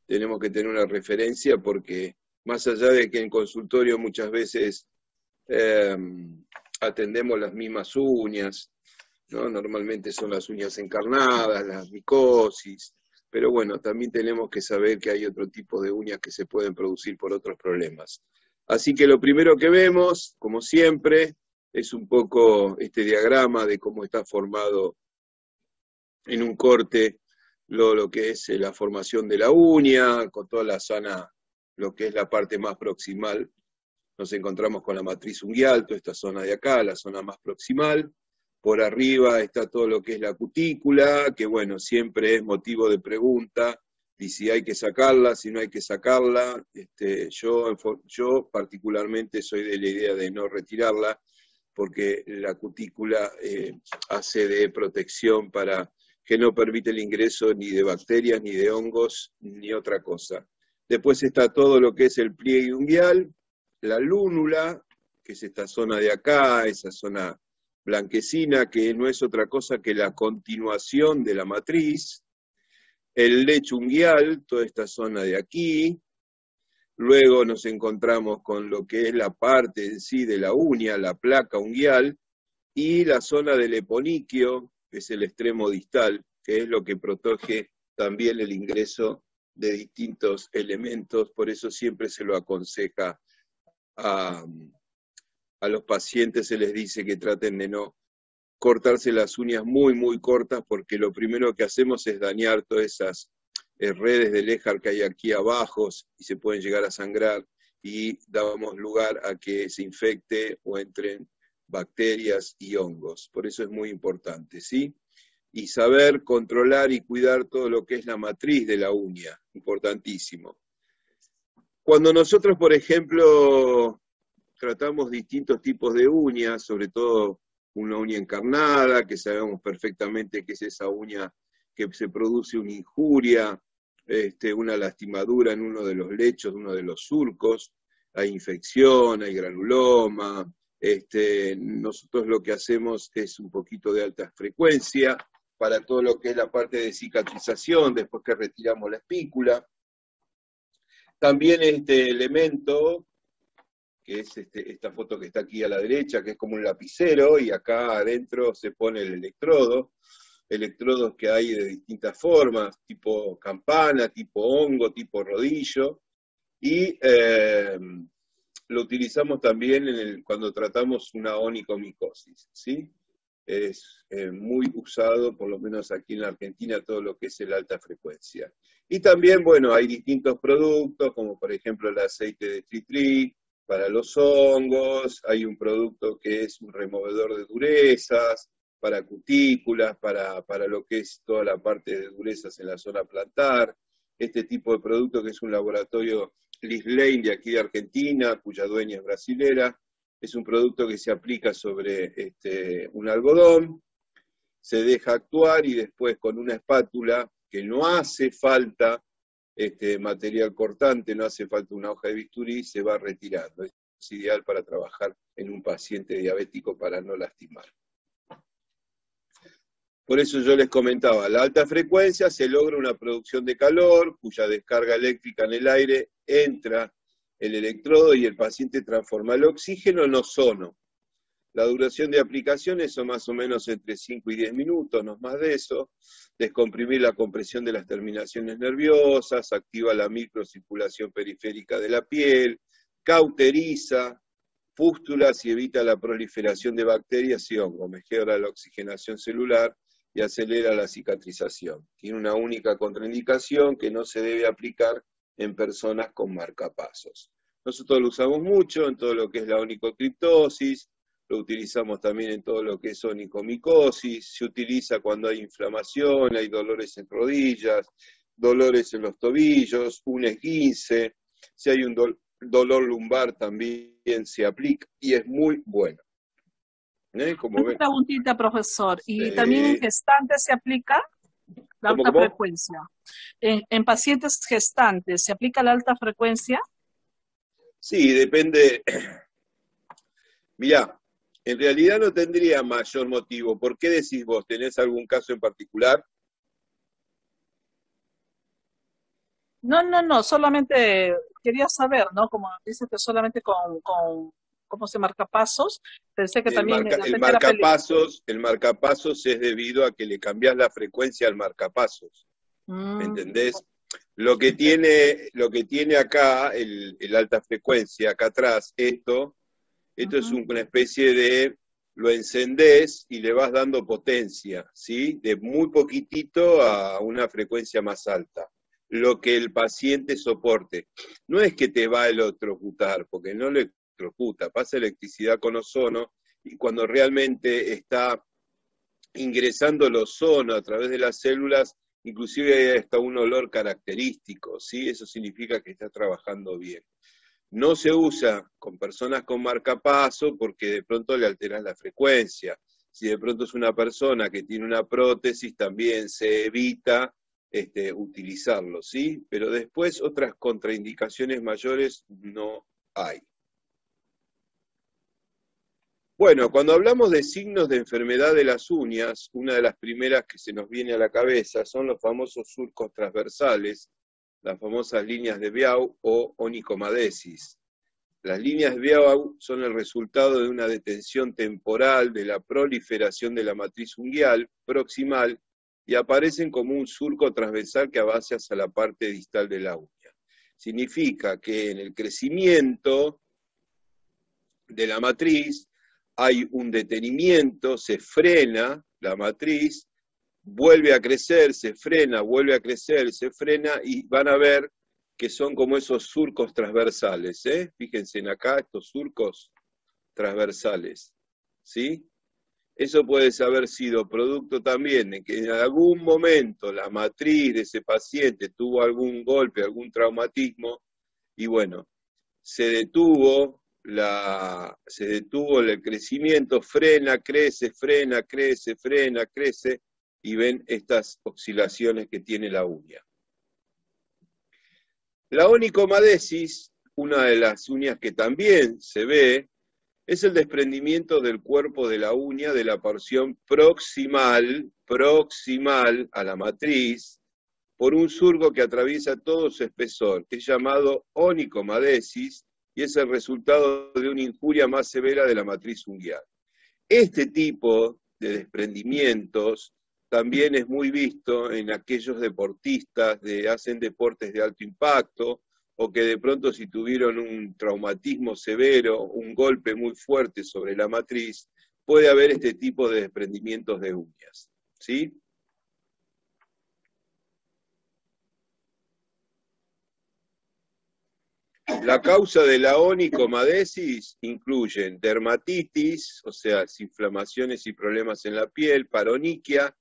tenemos que tener una referencia porque más allá de que en consultorio muchas veces atendemos las mismas uñas, ¿no? Normalmente son las uñas encarnadas, las micosis, pero bueno, también tenemos que saber que hay otro tipo de uñas que se pueden producir por otros problemas. Así que lo primero que vemos, como siempre, es un poco este diagrama de cómo está formado en un corte lo que es la formación de la uña, con toda la zona, lo que es la parte más proximal. Nos encontramos con la matriz unguial, toda esta zona de acá, la zona más proximal. Por arriba está todo lo que es la cutícula, que bueno, siempre es motivo de pregunta, y si hay que sacarla, si no hay que sacarla. Yo particularmente soy de la idea de no retirarla, porque la cutícula hace de protección para que no permite el ingreso ni de bacterias, ni de hongos, ni otra cosa. Después está todo lo que es el pliegue unguial, la lúnula, que es esta zona de acá, esa zona blanquecina, que no es otra cosa que la continuación de la matriz, el lecho unguial, toda esta zona de aquí. Luego nos encontramos con lo que es la parte en sí de la uña, la placa unguial, y la zona del eponiquio, que es el extremo distal, que es lo que protege también el ingreso de distintos elementos. Por eso siempre se lo aconseja a los pacientes, se les dice que traten de no cortarse las uñas muy, muy cortas, porque lo primero que hacemos es dañar todas esas redes de Lehar que hay aquí abajo, y se pueden llegar a sangrar, y damos lugar a que se infecte o entren bacterias y hongos. Por eso es muy importante, ¿sí? Y saber controlar y cuidar todo lo que es la matriz de la uña, importantísimo. Cuando nosotros, por ejemplo, tratamos distintos tipos de uñas, sobre todo una uña encarnada, que sabemos perfectamente que es esa uña que se produce una injuria, una lastimadura en uno de los lechos, uno de los surcos, hay infección, hay granuloma. Nosotros lo que hacemos es un poquito de alta frecuencia para todo lo que es la parte de cicatrización, después que retiramos la espícula. También este elemento, que es esta foto que está aquí a la derecha, que es como un lapicero, y acá adentro se pone el electrodo, electrodos que hay de distintas formas, tipo campana, tipo hongo, tipo rodillo, y lo utilizamos también cuando tratamos una onicomicosis, ¿sí? Es muy usado, por lo menos aquí en la Argentina, todo lo que es el alta frecuencia. Y también, bueno, hay distintos productos, como por ejemplo el aceite de tritri para los hongos, hay un producto que es un removedor de durezas, para cutículas, para lo que es toda la parte de durezas en la zona plantar. Este tipo de producto que es un laboratorio Liz Lane de aquí de Argentina, cuya dueña es brasilera, es un producto que se aplica sobre un algodón, se deja actuar y después con una espátula, que no hace falta material cortante, no hace falta una hoja de bisturí, se va retirando. Es ideal para trabajar en un paciente diabético para no lastimar. Por eso yo les comentaba, a la alta frecuencia se logra una producción de calor, cuya descarga eléctrica en el aire entra el electrodo y el paciente transforma el oxígeno en ozono. La duración de aplicaciones son más o menos entre 5 y 10 minutos, no más de eso. Descomprimir la compresión de las terminaciones nerviosas, activa la microcirculación periférica de la piel, cauteriza pústulas y evita la proliferación de bacterias y hongos, mejora la oxigenación celular y acelera la cicatrización. Tiene una única contraindicación, que no se debe aplicar en personas con marcapasos. Nosotros lo usamos mucho en todo lo que es la onicocriptosis, lo utilizamos también en todo lo que es onicomicosis, se utiliza cuando hay inflamación, hay dolores en rodillas, dolores en los tobillos, un esguince, si hay un dolor lumbar también se aplica y es muy bueno. Como Una preguntita, profesor. ¿Y sí. también en gestantes se aplica la alta frecuencia? ¿En pacientes gestantes se aplica la alta frecuencia? Sí, depende. Mirá, en realidad no tendría mayor motivo. ¿Por qué decís vos? ¿Tenés algún caso en particular? No, solamente quería saber, ¿no? Como dices que solamente con ¿cómo se marca pasos? Pensé que también de repente era El marcapasos es debido a que le cambias la frecuencia al marcapasos. ¿Entendés? Lo que tiene acá el alta frecuencia, acá atrás, esto es una especie de, lo encendés y le vas dando potencia, ¿sí? De muy poquitito a una frecuencia más alta, lo que el paciente soporte. No es que te va a electrocutar, porque no lo electrocuta, pasa electricidad con ozono, y cuando realmente está ingresando el ozono a través de las células, inclusive hay hasta un olor característico, ¿sí? Eso significa que está trabajando bien. No se usa con personas con marcapaso porque de pronto le alteras la frecuencia. Si de pronto es una persona que tiene una prótesis, también se evita utilizarlo, ¿sí? Pero después otras contraindicaciones mayores no hay. Bueno, cuando hablamos de signos de enfermedad de las uñas, una de las primeras que se nos viene a la cabeza son los famosos surcos transversales, las famosas líneas de Biau o onicomadesis. Las líneas de Biau son el resultado de una detención temporal de la proliferación de la matriz unguial proximal y aparecen como un surco transversal que avanza hacia la parte distal de la uña. Significa que en el crecimiento de la matriz hay un detenimiento, se frena la matriz, vuelve a crecer, se frena, vuelve a crecer, se frena, y van a ver que son como esos surcos transversales, ¿eh? Fíjense en acá, estos surcos transversales, ¿sí? Eso puede haber sido producto también de que en algún momento la matriz de ese paciente tuvo algún golpe, algún traumatismo, y bueno, se detuvo el crecimiento, frena, crece, y ven estas oscilaciones que tiene la uña. La onicomadesis, una de las uñas que también se ve, es el desprendimiento del cuerpo de la uña de la porción proximal a la matriz, por un surco que atraviesa todo su espesor, que es llamado onicomadesis, y es el resultado de una injuria más severa de la matriz unguial. Este tipo de desprendimientos también es muy visto en aquellos deportistas que hacen deportes de alto impacto, o que de pronto si tuvieron un traumatismo severo, un golpe muy fuerte sobre la matriz, puede haber este tipo de desprendimientos de uñas, ¿sí? La causa de la onicomadesis incluyen dermatitis, o sea, inflamaciones y problemas en la piel, paroniquia,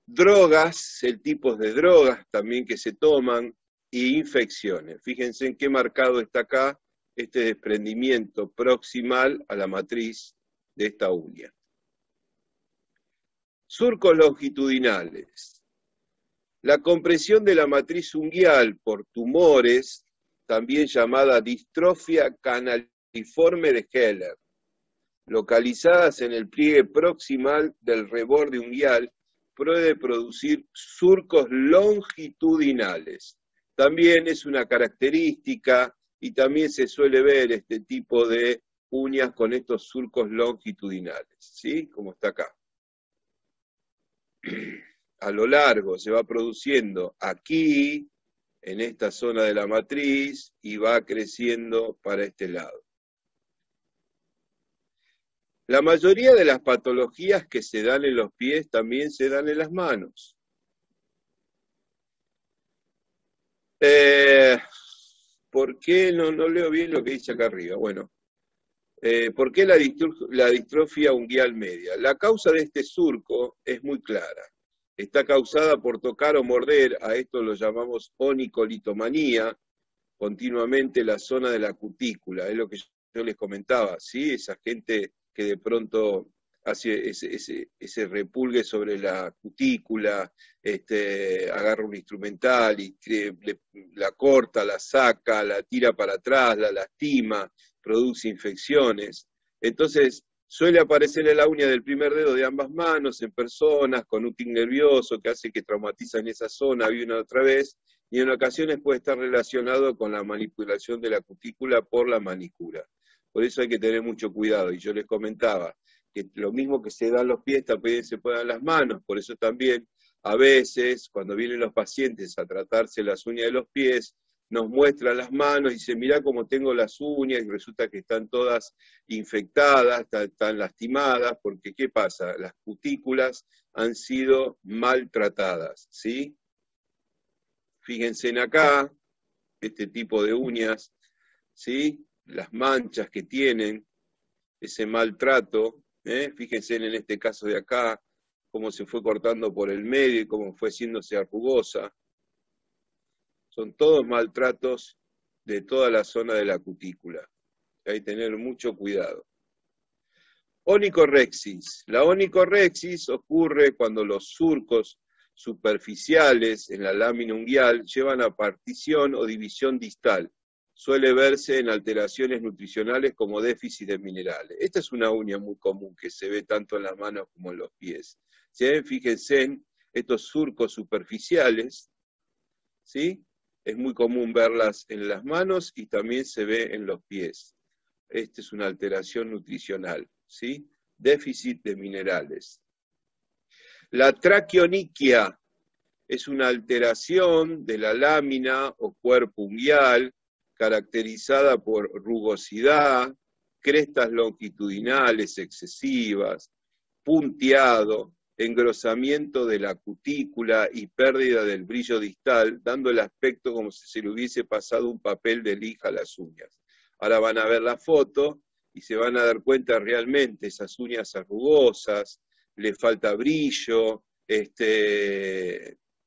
drogas, el tipo de drogas también que se toman, y infecciones. Fíjense en qué marcado está acá este desprendimiento proximal a la matriz de esta uña. Surcos longitudinales. La compresión de la matriz unguial por tumores, también llamada distrofia canaliforme de Heller, localizadas en el pliegue proximal del reborde unguial, puede producir surcos longitudinales. También es una característica, y también se suele ver este tipo de uñas con estos surcos longitudinales, ¿sí? Como está acá. A lo largo se va produciendo aquí, en esta zona de la matriz, y va creciendo para este lado. La mayoría de las patologías que se dan en los pies también se dan en las manos. ¿Por qué? No leo bien lo que dice acá arriba. Bueno, ¿por qué la distrofia unguial media? La causa de este surco es muy clara. Está causada por tocar o morder, a esto lo llamamos onicolitomanía, continuamente la zona de la cutícula. Es lo que yo les comentaba, ¿sí? Esa gente que de pronto hace ese repulgue sobre la cutícula, agarra un instrumental y la corta, la saca, la tira para atrás, la lastima, produce infecciones. Entonces, suele aparecer en la uña del primer dedo de ambas manos en personas con un tic nervioso que hace que traumatizan esa zona una y otra vez, y en ocasiones puede estar relacionado con la manipulación de la cutícula por la manicura. Por eso hay que tener mucho cuidado, y yo les comentaba que lo mismo que se da en los pies, también se puede dar en las manos, por eso también a veces cuando vienen los pacientes a tratarse las uñas de los pies, nos muestran las manos y dicen, mirá cómo tengo las uñas, y resulta que están todas infectadas, están lastimadas, porque ¿qué pasa? Las cutículas han sido maltratadas, ¿sí? Fíjense en acá, este tipo de uñas, ¿sí? Las manchas que tienen, ese maltrato, fíjense en este caso de acá, cómo se fue cortando por el medio y cómo fue haciéndose arrugosa. Son todos maltratos de toda la zona de la cutícula. Hay que tener mucho cuidado. Onicorrexis. La onicorrexis ocurre cuando los surcos superficiales en la lámina unguial llevan a partición o división distal. Suele verse en alteraciones nutricionales como déficit de minerales. Esta es una uña muy común que se ve tanto en las manos como en los pies. ¿Sí? Fíjense en estos surcos superficiales, ¿sí? Es muy común verlas en las manos y también se ve en los pies. Esta es una alteración nutricional, ¿sí? Déficit de minerales. La traqueoniquia es una alteración de la lámina o cuerpo unguial caracterizada por rugosidad, crestas longitudinales excesivas, punteado, engrosamiento de la cutícula y pérdida del brillo distal, dando el aspecto como si se le hubiese pasado un papel de lija a las uñas. Ahora van a ver la foto y se van a dar cuenta realmente esas uñas arrugosas, le falta brillo,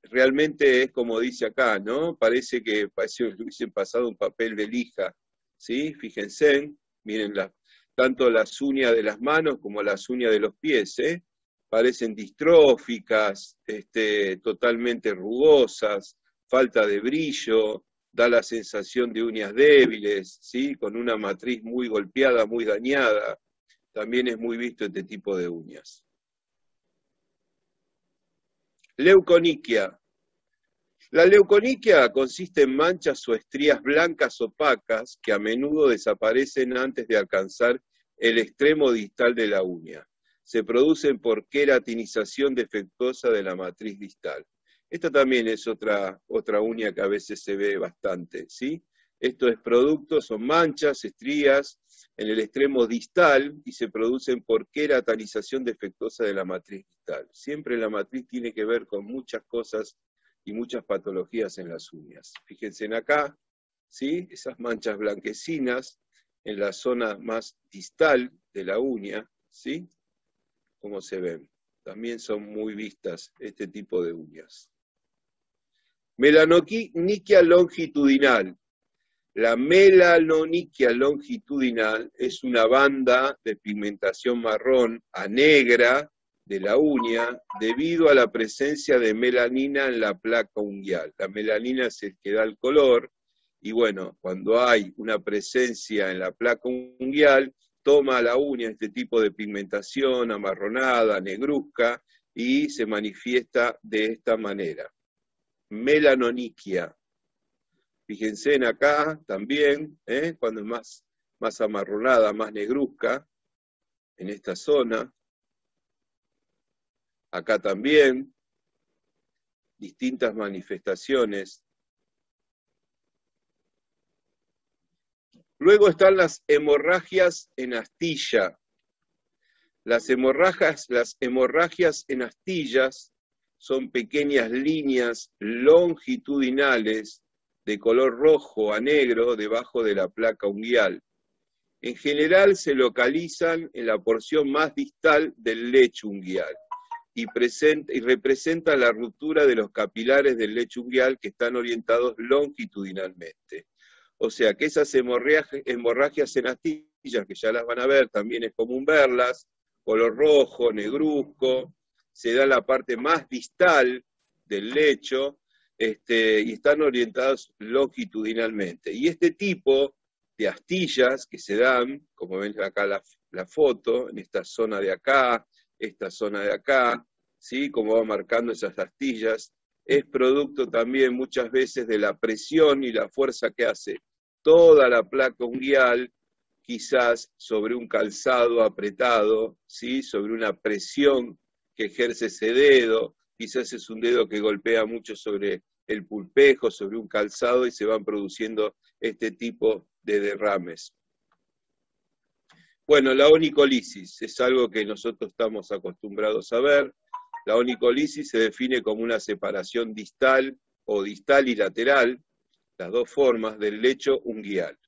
realmente es como dice acá, ¿no? Parece que le hubiesen pasado un papel de lija, ¿sí? Fíjense, miren, tanto las uñas de las manos como las uñas de los pies, parecen distróficas, totalmente rugosas, falta de brillo, da la sensación de uñas débiles, ¿sí? Con una matriz muy golpeada, muy dañada. También es muy visto este tipo de uñas. Leuconiquia. La leuconiquia consiste en manchas o estrías blancas opacas que a menudo desaparecen antes de alcanzar el extremo distal de la uña. Se producen por queratinización defectuosa de la matriz distal. Esta también es otra uña que a veces se ve bastante, ¿sí? Esto es producto, son manchas, estrías en el extremo distal y se producen por queratinización defectuosa de la matriz distal. Siempre la matriz tiene que ver con muchas cosas y muchas patologías en las uñas. Fíjense en acá, ¿sí? Esas manchas blanquecinas en la zona más distal de la uña, ¿sí? Como se ven. También son muy vistas este tipo de uñas. Melanoniquia longitudinal. La melanoniquia longitudinal es una banda de pigmentación marrón a negra de la uña debido a la presencia de melanina en la placa unguial. La melanina es el que da el color y bueno, cuando hay una presencia en la placa unguial, toma la uña este tipo de pigmentación amarronada, negruzca y se manifiesta de esta manera. Melanoniquia. Fíjense en acá también, cuando es más amarronada, más negruzca, en esta zona. Acá también, distintas manifestaciones. Luego están las hemorragias en astilla. Las hemorragias en astillas son pequeñas líneas longitudinales de color rojo a negro debajo de la placa unguial. En general se localizan en la porción más distal del lecho unguial y representan la ruptura de los capilares del lecho unguial que están orientados longitudinalmente. O sea que esas hemorragias en astillas, que ya las van a ver, también es común verlas, color rojo, negruzco, se da en la parte más distal del lecho, y están orientados longitudinalmente. Y este tipo de astillas que se dan, como ven acá la foto, en esta zona de acá, esta zona de acá, ¿sí? Como va marcando esas astillas, es producto también muchas veces de la presión y la fuerza que hace toda la placa unguial, quizás sobre un calzado apretado, ¿sí? Sobre una presión que ejerce ese dedo, quizás es un dedo que golpea mucho sobre el pulpejo, sobre un calzado, y se van produciendo este tipo de derrames. Bueno, la onicolisis es algo que nosotros estamos acostumbrados a ver. La onicolisis se define como una separación distal o distal y lateral, las dos formas, del lecho unguial,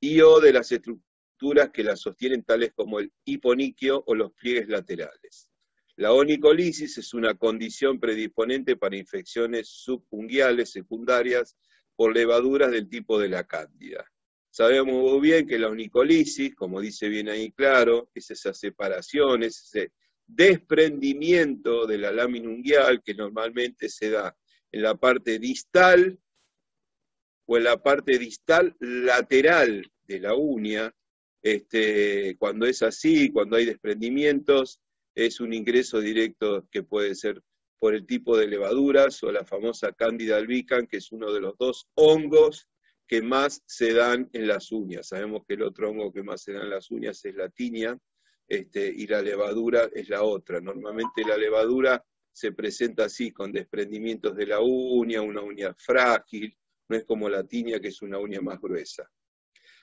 y o de las estructuras que la sostienen, tales como el hiponiquio o los pliegues laterales. La onicolisis es una condición predisponente para infecciones subunguiales secundarias por levaduras del tipo de la cándida. Sabemos muy bien que la onicolisis, como dice bien ahí claro, es esa separación, es ese desprendimiento de la lámina unguial que normalmente se da en la parte distal o en la parte distal lateral de la uña. Cuando es así, cuando hay desprendimientos, es un ingreso directo que puede ser por el tipo de levaduras o la famosa Candida albicans, que es uno de los dos hongos que más se dan en las uñas. Sabemos que el otro hongo que más se da en las uñas es la tinia, y la levadura es la otra. Normalmente la levadura se presenta así, con desprendimientos de la uña, una uña frágil, no es como la tinia, que es una uña más gruesa.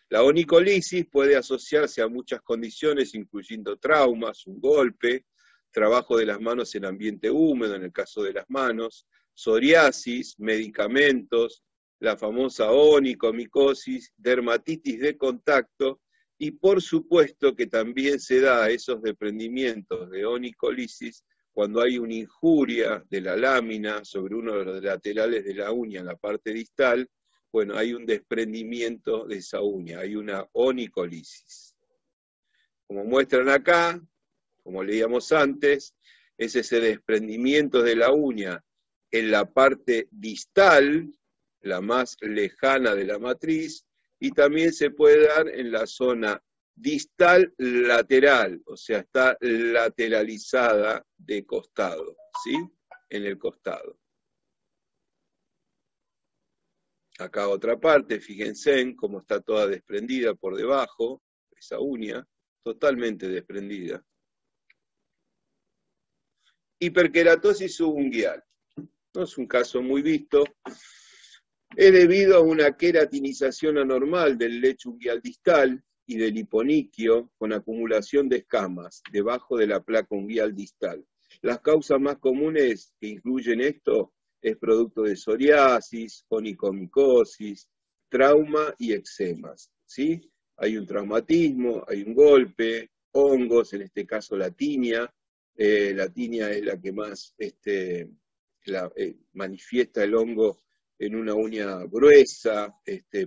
La onicolisis puede asociarse a muchas condiciones, incluyendo traumas, un golpe, trabajo de las manos en ambiente húmedo, en el caso de las manos, psoriasis, medicamentos, la famosa onicomicosis, dermatitis de contacto, y por supuesto que también se da esos desprendimientos de onicolisis cuando hay una injuria de la lámina sobre uno de los laterales de la uña en la parte distal. Bueno, hay un desprendimiento de esa uña, hay una onicolisis. Como muestran acá, como leíamos antes, es ese desprendimiento de la uña en la parte distal, la más lejana de la matriz, y también se puede dar en la zona distal lateral, o sea, está lateralizada de costado, ¿sí? En el costado. Acá otra parte, fíjense en cómo está toda desprendida por debajo, esa uña, totalmente desprendida. Hiperkeratosis subunguial. No es un caso muy visto. Es debido a una queratinización anormal del lecho unguial distal y del hiponiquio con acumulación de escamas debajo de la placa unguial distal. Las causas más comunes que incluyen esto es producto de psoriasis, onicomicosis, trauma y eczemas, ¿sí? Hay un traumatismo, hay un golpe, hongos, en este caso la tinia. La tinia es la que más manifiesta el hongo en una uña gruesa,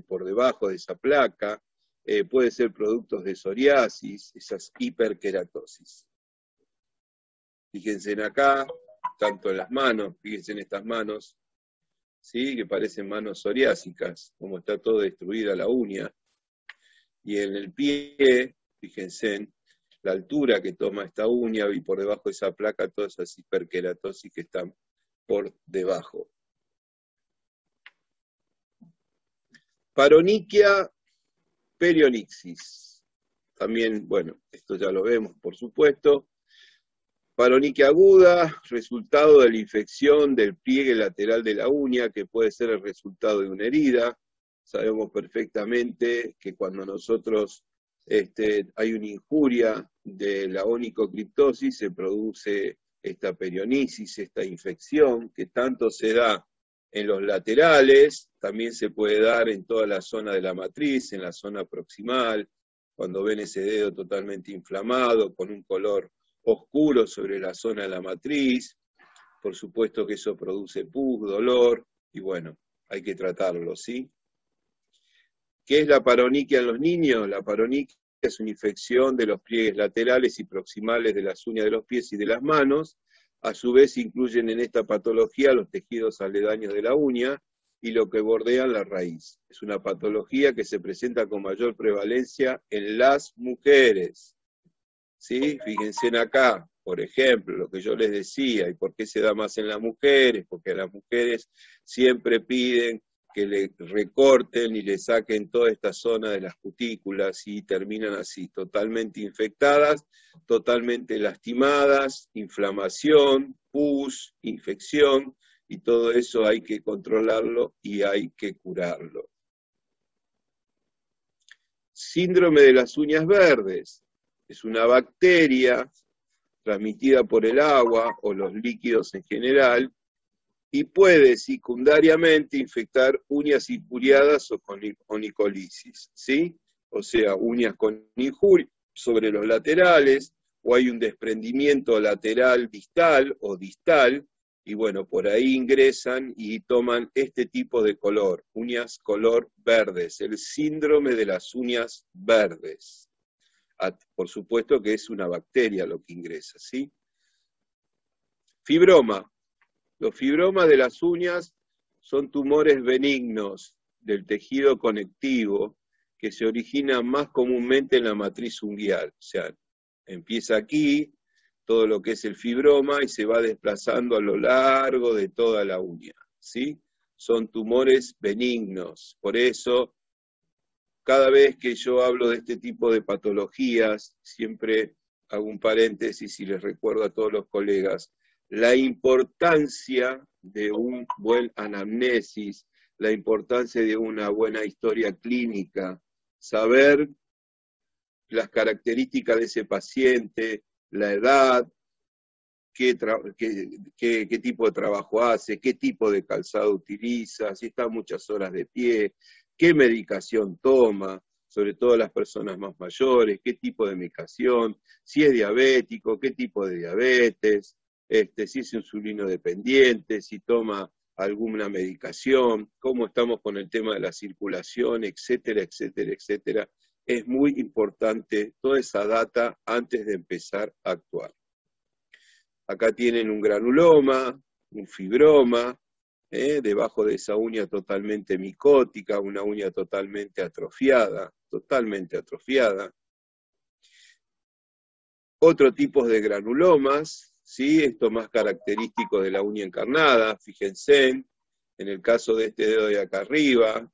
por debajo de esa placa. Puede ser productos de psoriasis, esas hiperkeratosis. Fíjense en acá, tanto en las manos, fíjense en estas manos, ¿sí? Que parecen manos psoriásicas, como está todo destruida la uña. Y en el pie, fíjense en la altura que toma esta uña, y por debajo de esa placa todas esas hiperkeratosis que están por debajo. Paronychia perionixis. También, bueno, esto ya lo vemos, por supuesto. Paronychia aguda, resultado de la infección del pliegue lateral de la uña, que puede ser el resultado de una herida. Sabemos perfectamente que cuando nosotros hay una injuria de la onicocriptosis, se produce esta perionisis, esta infección, que tanto se da en los laterales, también se puede dar en toda la zona de la matriz, en la zona proximal, cuando ven ese dedo totalmente inflamado, con un color oscuro sobre la zona de la matriz. Por supuesto que eso produce pus, dolor, y bueno, hay que tratarlo, ¿sí? ¿Qué es la paronychia en los niños? La paronychia es una infección de los pliegues laterales y proximales de las uñas de los pies y de las manos. A su vez incluyen en esta patología los tejidos aledaños de la uña y lo que bordean la raíz. Es una patología que se presenta con mayor prevalencia en las mujeres. ¿Sí? Fíjense en acá, Por ejemplo, lo que yo les decía, ¿y por qué se da más en las mujeres? Porque las mujeres siempre piden que le recorten y le saquen toda esta zona de las cutículas y terminan así, totalmente infectadas, totalmente lastimadas, inflamación, pus, infección, y todo eso hay que controlarlo y hay que curarlo. Síndrome de las uñas verdes. Es una bacteria transmitida por el agua o los líquidos en general, y puede secundariamente infectar uñas injuriadas o con onicolisis, ¿sí? O sea, uñas con injuria sobre los laterales, o hay un desprendimiento lateral distal o distal, y bueno, por ahí ingresan y toman este tipo de color, uñas color verdes, el síndrome de las uñas verdes. Por supuesto que es una bacteria lo que ingresa, ¿sí? Fibroma. Los fibromas de las uñas son tumores benignos del tejido conectivo que se originan más comúnmente en la matriz unguial. O sea, empieza aquí, todo lo que es el fibroma, y se va desplazando a lo largo de toda la uña, ¿sí? Son tumores benignos. Por eso, cada vez que yo hablo de este tipo de patologías, siempre hago un paréntesis y les recuerdo a todos los colegas, la importancia de un buen anamnesis, la importancia de una buena historia clínica, saber las características de ese paciente, la edad, qué tipo de trabajo hace, qué tipo de calzado utiliza, si está muchas horas de pie, qué medicación toma, sobre todo las personas más mayores, qué tipo de medicación, si es diabético, qué tipo de diabetes, si es insulino dependiente, si toma alguna medicación, cómo estamos con el tema de la circulación, etcétera, etcétera, etcétera. Es muy importante toda esa data antes de empezar a actuar. Acá tienen un granuloma, un fibroma, debajo de esa uña totalmente micótica, una uña totalmente atrofiada, totalmente atrofiada. Otro tipo de granulomas, ¿sí? Esto más característico de la uña encarnada, fíjense, en el caso de este dedo de acá arriba,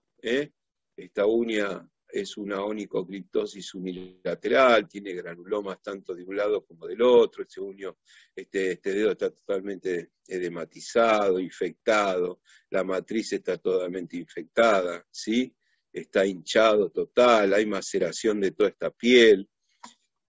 esta uña es una onicocriptosis unilateral, tiene granulomas tanto de un lado como del otro, este dedo está totalmente edematizado, infectado, la matriz está totalmente infectada, ¿sí? Está hinchado total, hay maceración de toda esta piel.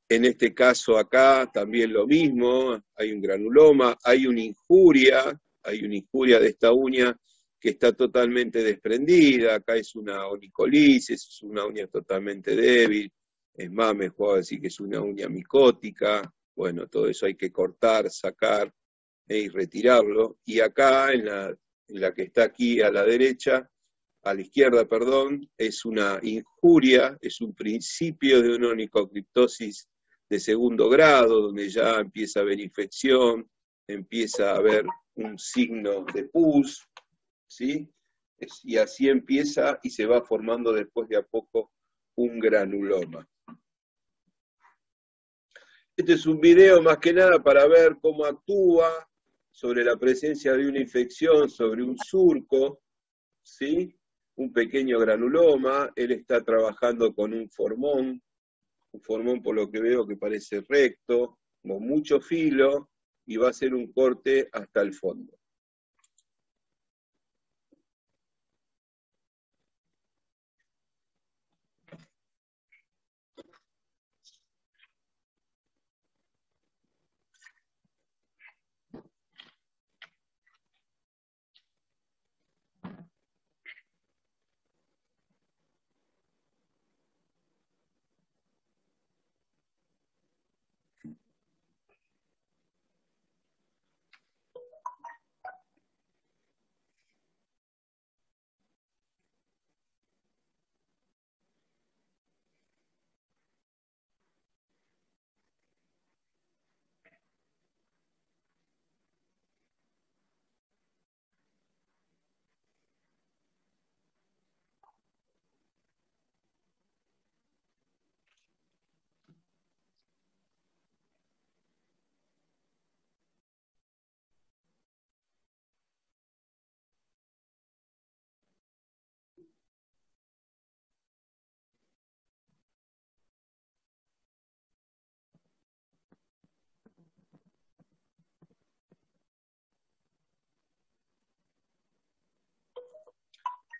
En este caso acá también lo mismo, hay un granuloma, hay una injuria de esta uña que está totalmente desprendida, acá es una onicolisis, es una uña totalmente débil, es más, me puedo decir que es una uña micótica, bueno, todo eso hay que cortar, sacar y retirarlo, y acá en la que está aquí a la derecha, a la izquierda, perdón, es una injuria, es un principio de una onicocriptosis de segundo grado, donde ya empieza a haber infección, empieza a haber un signo de pus, ¿sí? Y así empieza y se va formando después de a poco un granuloma. Este es un video más que nada para ver cómo actúa sobre la presencia de una infección, sobre un surco, ¿sí? Un pequeño granuloma, él está trabajando con un formón por lo que veo que parece recto, con mucho filo, y va a hacer un corte hasta el fondo.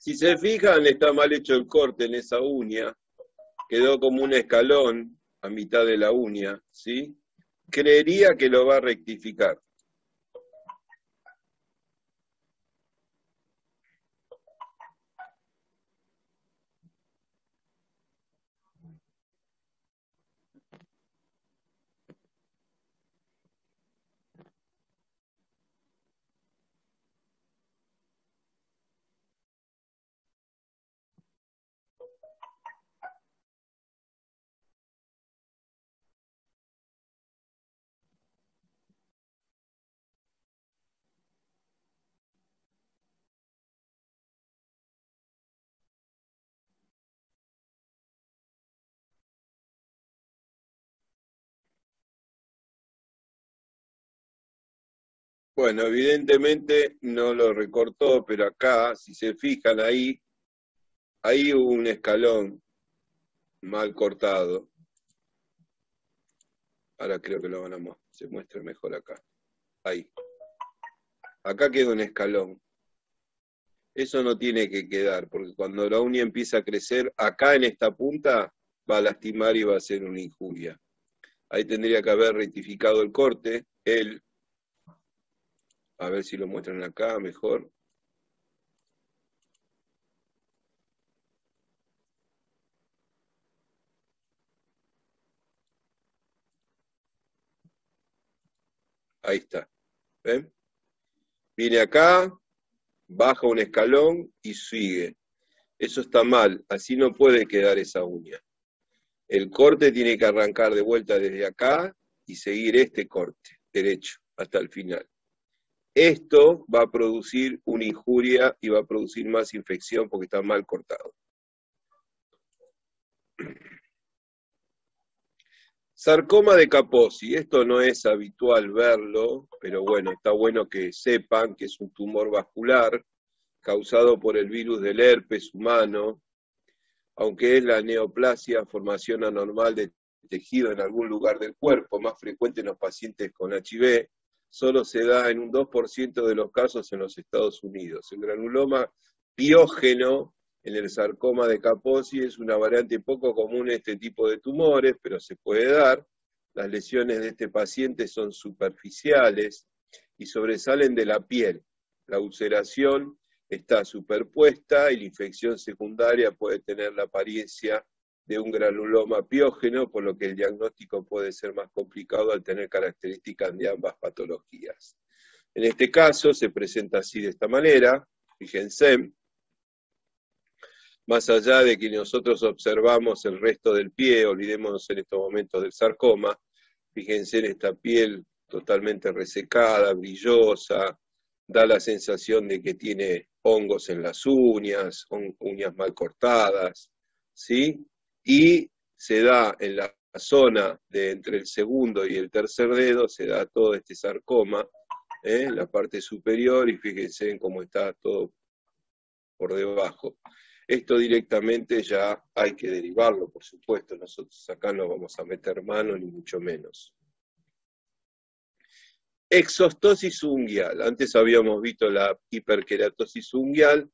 Si se fijan, está mal hecho el corte en esa uña, quedó como un escalón a mitad de la uña, ¿sí? Creería que lo va a rectificar. Bueno, evidentemente no lo recortó, pero acá, si se fijan ahí hubo un escalón mal cortado. Ahora creo que lo van a mostrar, se muestra mejor acá. Ahí. Acá queda un escalón. Eso no tiene que quedar, porque cuando la uña empieza a crecer, acá en esta punta va a lastimar y va a ser una injuria. Ahí tendría que haber rectificado el corte, a ver si lo muestran acá mejor. Ahí está, ¿ven? Viene acá, baja un escalón y sigue. Eso está mal, así no puede quedar esa uña. El corte tiene que arrancar de vuelta desde acá y seguir este corte, derecho, hasta el final. Esto va a producir una injuria y va a producir más infección porque está mal cortado. Sarcoma de Kaposi, esto no es habitual verlo, pero bueno, está bueno que sepan que es un tumor vascular causado por el virus del herpes humano, aunque es la neoplasia, formación anormal de tejido en algún lugar del cuerpo, más frecuente en los pacientes con HIV, solo se da en un 2% de los casos en los Estados Unidos. El granuloma piógeno en el sarcoma de Kaposi es una variante poco común en este tipo de tumores, pero se puede dar. Las lesiones de este paciente son superficiales y sobresalen de la piel. La ulceración está superpuesta y la infección secundaria puede tener la apariencia de un granuloma piógeno, por lo que el diagnóstico puede ser más complicado al tener características de ambas patologías. En este caso se presenta así de esta manera, fíjense, más allá de que nosotros observamos el resto del pie, olvidémonos en estos momentos del sarcoma, fíjense en esta piel totalmente resecada, brillosa, da la sensación de que tiene hongos en las uñas, uñas mal cortadas, ¿sí? Y se da en la zona de entre el segundo y el tercer dedo, se da todo este sarcoma, en la parte superior, y fíjense en cómo está todo por debajo. Esto directamente ya hay que derivarlo, por supuesto, nosotros acá no vamos a meter mano, ni mucho menos. Exostosis unguial. Antes habíamos visto la hiperkeratosis unguial,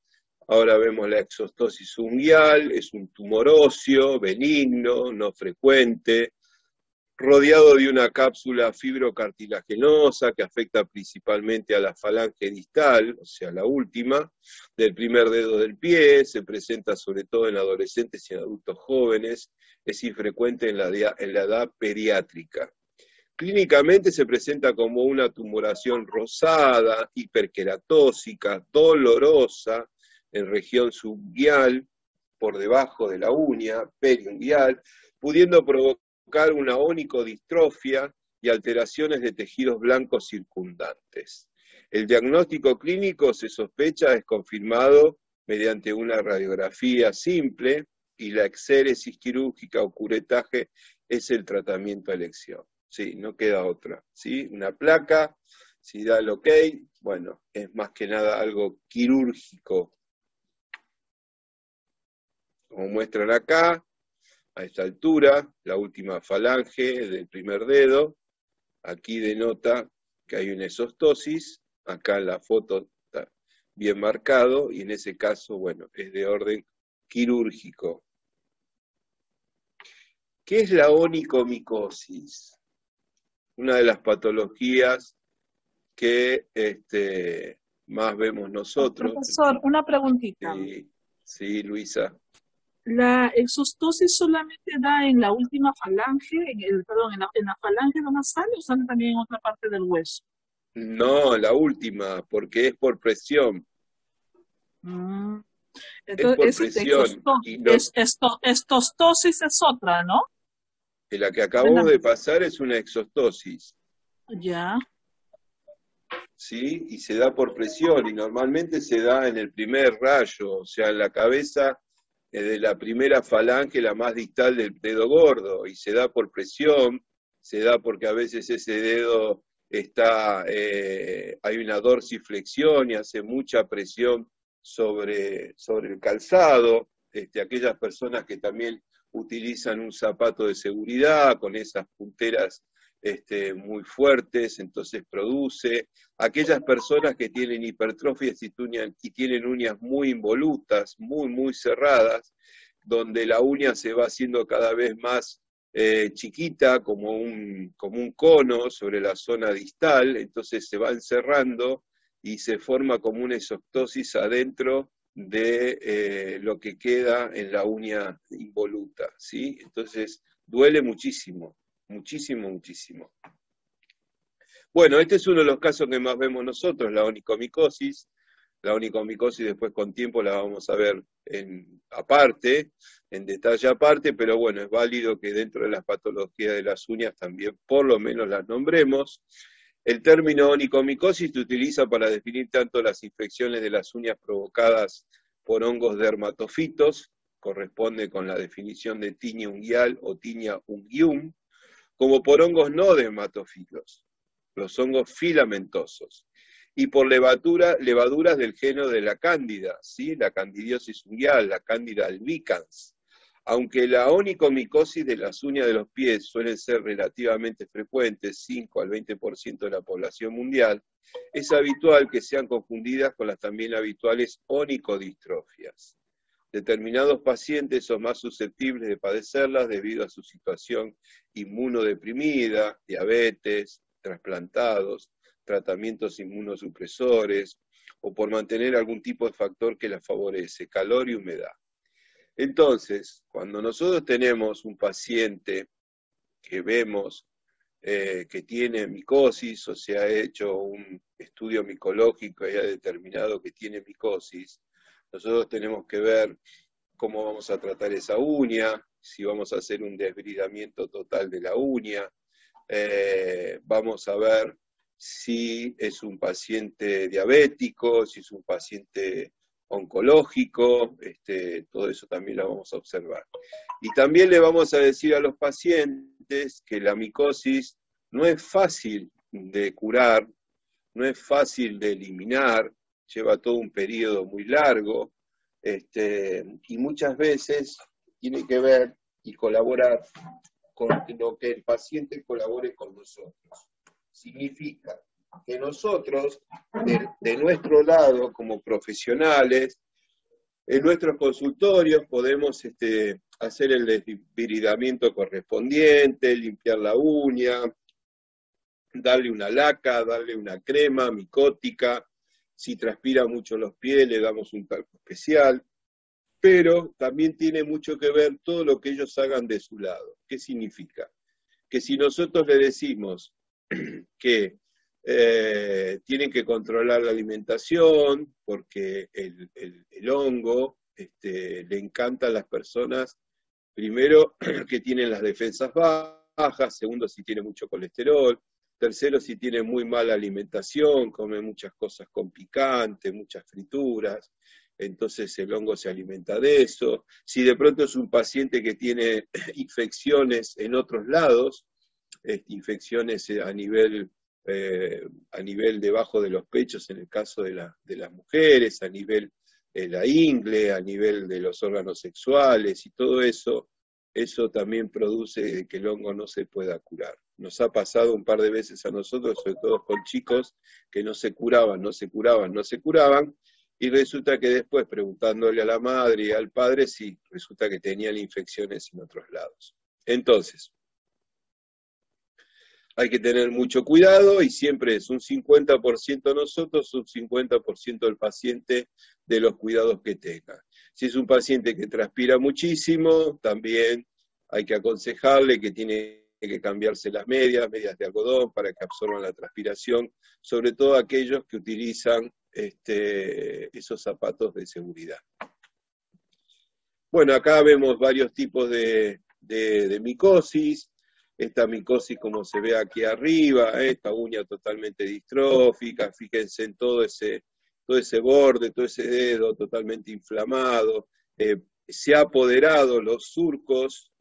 ahora vemos la exostosis unguial. Es un tumor óseo, benigno, no frecuente, rodeado de una cápsula fibrocartilaginosa que afecta principalmente a la falange distal, o sea, la última, del primer dedo del pie. Se presenta sobre todo en adolescentes y en adultos jóvenes, es infrecuente en la edad pediátrica. Clínicamente se presenta como una tumoración rosada, hiperqueratósica, dolorosa, en región subunguial, por debajo de la uña, periunguial, pudiendo provocar una onicodistrofia y alteraciones de tejidos blancos circundantes. El diagnóstico clínico se sospecha es confirmado mediante una radiografía simple y la exéresis quirúrgica o curetaje es el tratamiento a elección. Sí, no queda otra, ¿sí? Una placa, si da el ok, bueno, es más que nada algo quirúrgico. Como muestran acá, a esta altura, la última falange del primer dedo, aquí denota que hay una exostosis, acá en la foto bien marcado, y en ese caso, bueno, es de orden quirúrgico. ¿Qué es la onicomicosis? Una de las patologías que más vemos nosotros. Profesor, una preguntita. Sí, Luisa. ¿La exostosis solamente da en la última falange, perdón, en la falange donde sale o sale también en otra parte del hueso? No, la última, porque es por presión. Entonces, es por presión. Estostosis es otra, ¿no? La que acabamos de pasar es una exostosis. Ya. ¿Sí? Y se da por presión, y normalmente se da en el primer rayo, o sea, en la cabeza de la primera falange, la más distal del dedo gordo, y se da por presión, se da porque a veces ese dedo hay una dorsiflexión y hace mucha presión sobre el calzado. Aquellas personas que también utilizan un zapato de seguridad con esas punteras muy fuertes, entonces produce. Aquellas personas que tienen hipertrofias y tienen uñas muy involutas, muy cerradas, donde la uña se va haciendo cada vez más chiquita, como un cono sobre la zona distal, entonces se va encerrando y se forma como una exostosis adentro de lo que queda en la uña involuta, ¿sí? Entonces duele muchísimo. Muchísimo. Bueno, este es uno de los casos que más vemos nosotros, la onicomicosis. La onicomicosis después con tiempo la vamos a ver aparte, en detalle aparte, pero bueno, es válido que dentro de las patologías de las uñas también por lo menos las nombremos. El término onicomicosis se utiliza para definir tanto las infecciones de las uñas provocadas por hongos dermatofitos, corresponde con la definición de tiña unguial o tiña unguium, como por hongos no dermatófilos, los hongos filamentosos, y por levaduras del género de la cándida, ¿sí? La candidiosis unguial, la cándida albicans. Aunque la onicomicosis de las uñas de los pies suelen ser relativamente frecuentes, 5 al 20% de la población mundial, es habitual que sean confundidas con las también habituales onicodistrofias. Determinados pacientes son más susceptibles de padecerlas debido a su situación inmunodeprimida, diabetes, trasplantados, tratamientos inmunosupresores, o por mantener algún tipo de factor que las favorece, calor y humedad. Entonces, cuando nosotros tenemos un paciente que vemos que tiene micosis, o se ha hecho un estudio micológico y ha determinado que tiene micosis, nosotros tenemos que ver cómo vamos a tratar esa uña, si vamos a hacer un desbridamiento total de la uña, vamos a ver si es un paciente diabético, si es un paciente oncológico, todo eso también lo vamos a observar. Y también le vamos a decir a los pacientes que la micosis no es fácil de curar, no es fácil de eliminar, lleva todo un periodo muy largo, y muchas veces tiene que ver y colaborar con lo que el paciente colabore con nosotros. Significa que nosotros, de nuestro lado, como profesionales, en nuestros consultorios podemos hacer el desviridamiento correspondiente, limpiar la uña, darle una laca, darle una crema micótica. Si transpira mucho los pies, le damos un talco especial. Pero también tiene mucho que ver todo lo que ellos hagan de su lado. ¿Qué significa? Que si nosotros le decimos que tienen que controlar la alimentación, porque el hongo le encanta a las personas, primero, que tienen las defensas bajas, segundo, si tiene mucho colesterol, tercero, si tiene muy mala alimentación, come muchas cosas con picante, muchas frituras, entonces el hongo se alimenta de eso. Si de pronto es un paciente que tiene infecciones en otros lados, infecciones a nivel debajo de los pechos en el caso de las mujeres, a nivel de la ingle, a nivel de los órganos sexuales y todo eso, eso también produce que el hongo no se pueda curar. Nos ha pasado un par de veces a nosotros, sobre todo con chicos, que no se curaban, y resulta que después, preguntándole a la madre y al padre, sí, resulta que tenían infecciones en otros lados. Entonces, hay que tener mucho cuidado y siempre es un 50% nosotros, un 50% el paciente de los cuidados que tenga. Si es un paciente que transpira muchísimo, también hay que aconsejarle que tiene que cambiarse las medias de algodón para que absorban la transpiración, sobre todo aquellos que utilizan esos zapatos de seguridad. Bueno, acá vemos varios tipos de micosis. Esta micosis como se ve aquí arriba, esta uña totalmente distrófica, fíjense en todo ese borde, todo ese dedo totalmente inflamado. Se ha apoderado los surcos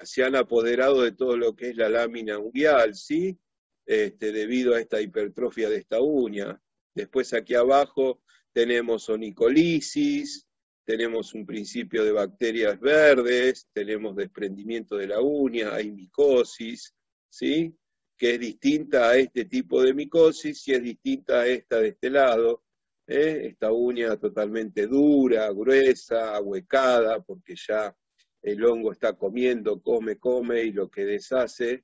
se han apoderado de todo lo que es la lámina unguial, ¿sí? Debido a esta hipertrofia de esta uña. Después aquí abajo tenemos onicolisis, tenemos un principio de bacterias verdes, tenemos desprendimiento de la uña, hay micosis, ¿sí? Que es distinta a este tipo de micosis y es distinta a esta de este lado, esta uña totalmente dura, gruesa, ahuecada, porque ya el hongo está comiendo, come, y lo que deshace,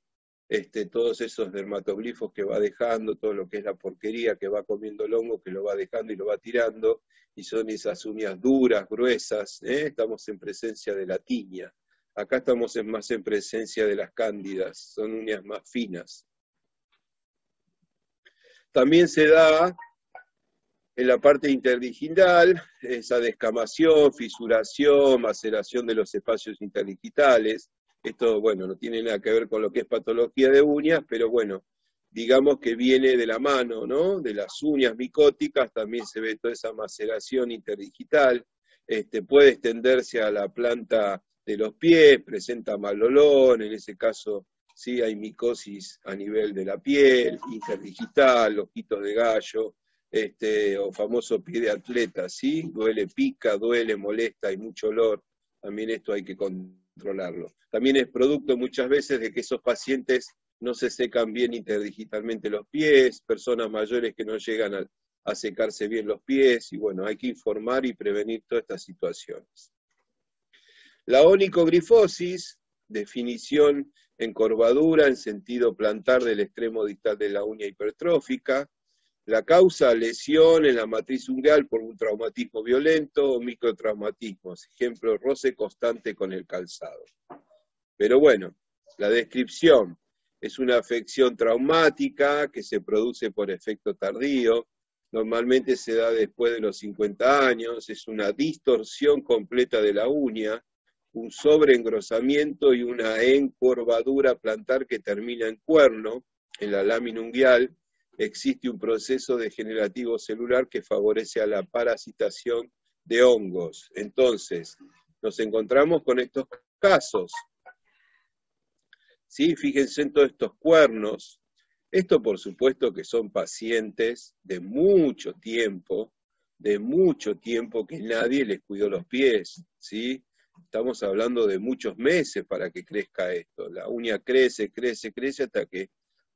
todos esos dermatoglifos que va dejando, todo lo que es la porquería que va comiendo el hongo, que lo va dejando y lo va tirando, y son esas uñas duras, gruesas, estamos en presencia de la tiña. Acá estamos más en presencia de las cándidas, son uñas más finas. También se da en la parte interdigital esa descamación, fisuración, maceración de los espacios interdigitales. Esto, bueno, no tiene nada que ver con lo que es patología de uñas, pero bueno, digamos que viene de la mano, ¿no? De las uñas micóticas también se ve toda esa maceración interdigital, puede extenderse a la planta de los pies, presenta mal olor, en ese caso sí hay micosis a nivel de la piel, interdigital, ojitos de gallo, o famoso pie de atleta, ¿sí? Duele, pica, duele, molesta, hay mucho olor, también esto hay que controlarlo. También es producto muchas veces de que esos pacientes no se secan bien interdigitalmente los pies, personas mayores que no llegan a secarse bien los pies, y bueno, hay que informar y prevenir todas estas situaciones. La onicogrifosis, definición encorvadura en sentido plantar del extremo distal de la uña hipertrófica. La causa, lesión en la matriz unguial por un traumatismo violento o microtraumatismos, ejemplo, roce constante con el calzado. Pero bueno, la descripción es una afección traumática que se produce por efecto tardío, normalmente se da después de los 50 años, es una distorsión completa de la uña, un sobreengrosamiento y una encorvadura plantar que termina en cuerno, en la lámina unguial. Existe un proceso degenerativo celular que favorece a la parasitación de hongos. Entonces, nos encontramos con estos casos. ¿Sí? Fíjense en todos estos cuernos. Esto, por supuesto, que son pacientes de mucho tiempo que nadie les cuidó los pies, ¿sí? Estamos hablando de muchos meses para que crezca esto. La uña crece hasta que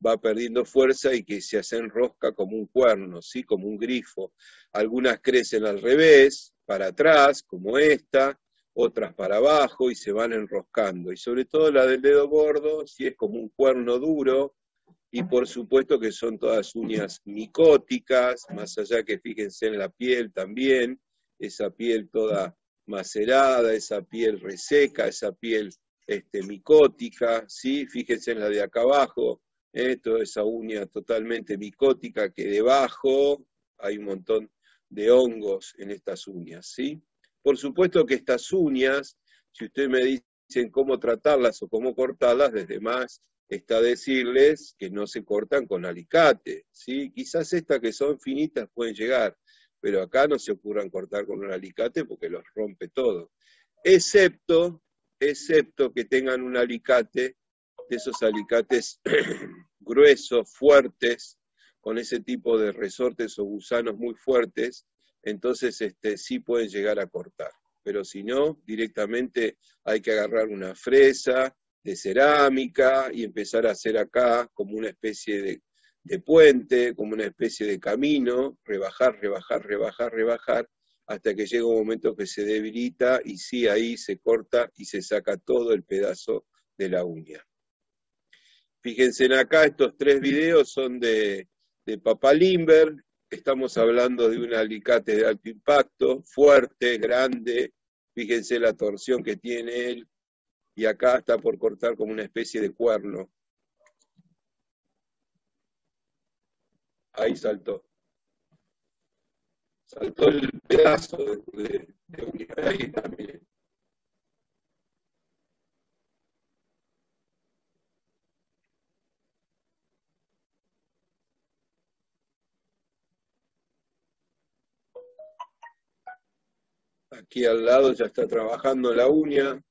va perdiendo fuerza y que se hace enrosca como un cuerno, ¿sí? Como un grifo. Algunas crecen al revés, para atrás, como esta, otras para abajo y se van enroscando. Y sobre todo la del dedo gordo, sí, es como un cuerno duro, y por supuesto que son todas uñas micóticas, más allá que fíjense en la piel también, esa piel toda macerada, esa piel reseca, esa piel micótica, ¿sí? Fíjense en la de acá abajo, toda esa uña totalmente micótica, que debajo hay un montón de hongos en estas uñas, ¿sí? Por supuesto que estas uñas, si ustedes me dicen cómo tratarlas o cómo cortarlas, desde más está decirles que no se cortan con alicate, ¿sí? Quizás estas que son finitas pueden llegar, pero acá no se ocurran cortar con un alicate porque los rompe todo. Excepto que tengan un alicate, de esos alicates gruesos, fuertes, con ese tipo de resortes o gusanos muy fuertes, entonces sí pueden llegar a cortar. Pero si no, directamente hay que agarrar una fresa de cerámica y empezar a hacer acá como una especie de puente, como una especie de camino, rebajar, rebajar, rebajar, rebajar, hasta que llega un momento que se debilita y sí, ahí se corta y se saca todo el pedazo de la uña. Fíjense en acá, estos 3 videos son de Papa Limber. Estamos hablando de un alicate de alto impacto, fuerte, grande. Fíjense la torsión que tiene él. Y acá está por cortar como una especie de cuerno. Ahí saltó. Saltó el pedazo de uña. Ahí está, miren. Aquí al lado ya está trabajando la uña.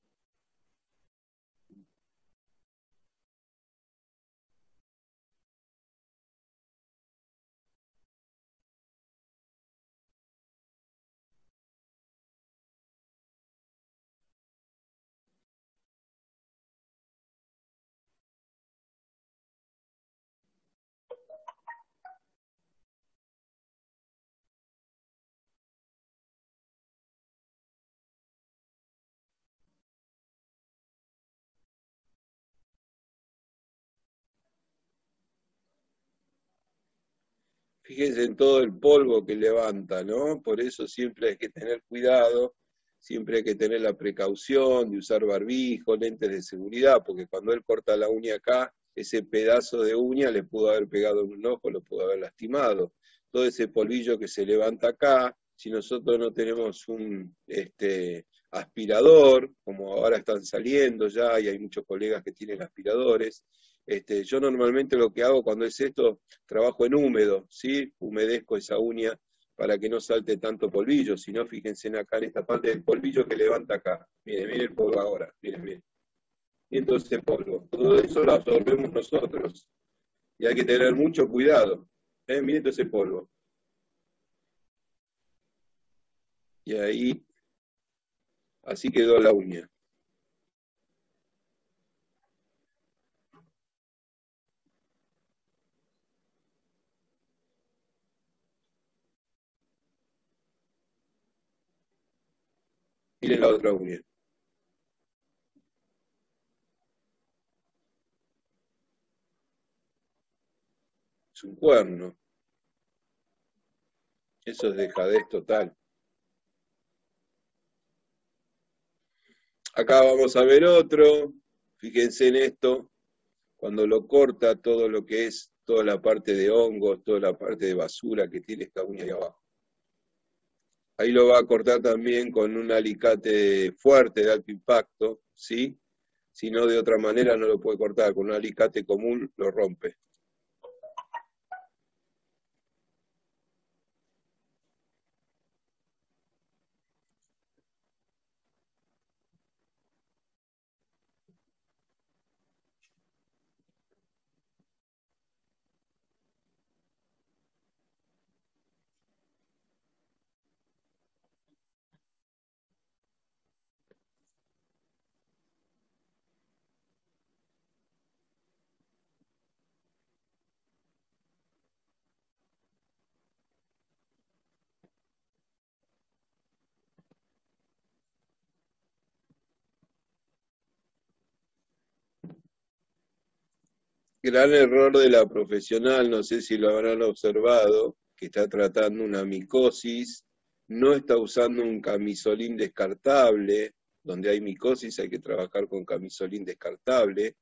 Fíjense en todo el polvo que levanta, ¿no? Por eso siempre hay que tener cuidado, siempre hay que tener la precaución de usar barbijo, lentes de seguridad, porque cuando él corta la uña acá, ese pedazo de uña le pudo haber pegado en un ojo, lo pudo haber lastimado. Todo ese polvillo que se levanta acá, si nosotros no tenemos un aspirador, como ahora están saliendo ya, y hay muchos colegas que tienen aspiradores, yo normalmente lo que hago cuando es esto, trabajo en húmedo, ¿sí? Humedezco esa uña para que no salte tanto polvillo, si no, fíjense acá en esta parte del polvillo que levanta acá. Miren, miren el polvo ahora, miren, miren. Y entonces polvo, todo eso lo absorbemos nosotros. Y hay que tener mucho cuidado. Miren todo ese polvo. Y ahí, así quedó la uña. Miren la otra uña. Es un cuerno. Eso es dejadez total. Acá vamos a ver otro. Fíjense en esto. Cuando lo corta, todo lo que es toda la parte de hongos, toda la parte de basura que tiene esta uña ahí abajo. Ahí lo va a cortar también con un alicate fuerte de alto impacto, ¿sí? Si no, de otra manera no lo puede cortar. Con un alicate común lo rompe. Gran error de la profesional, no sé si lo habrán observado, que está tratando una micosis, no está usando un camisolín descartable, donde hay micosis hay que trabajar con camisolín descartable,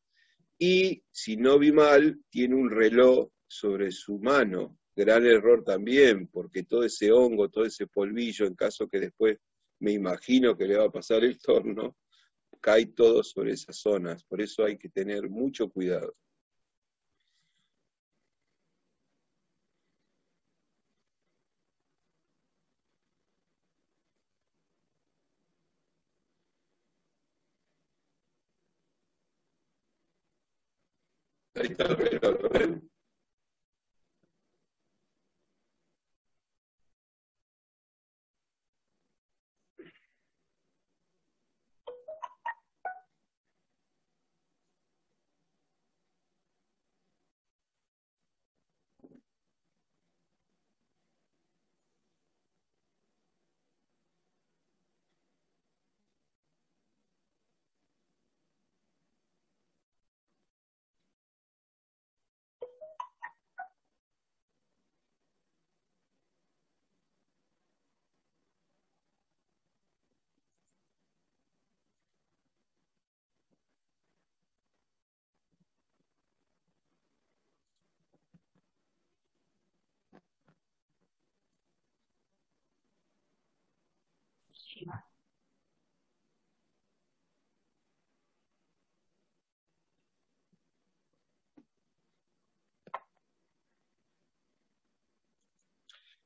y si no vi mal, tiene un reloj sobre su mano. Gran error también, porque todo ese hongo, todo ese polvillo, en caso que después me imagino que le va a pasar el torno, cae todo sobre esas zonas. Por eso hay que tener mucho cuidado. Ahí está el reloj.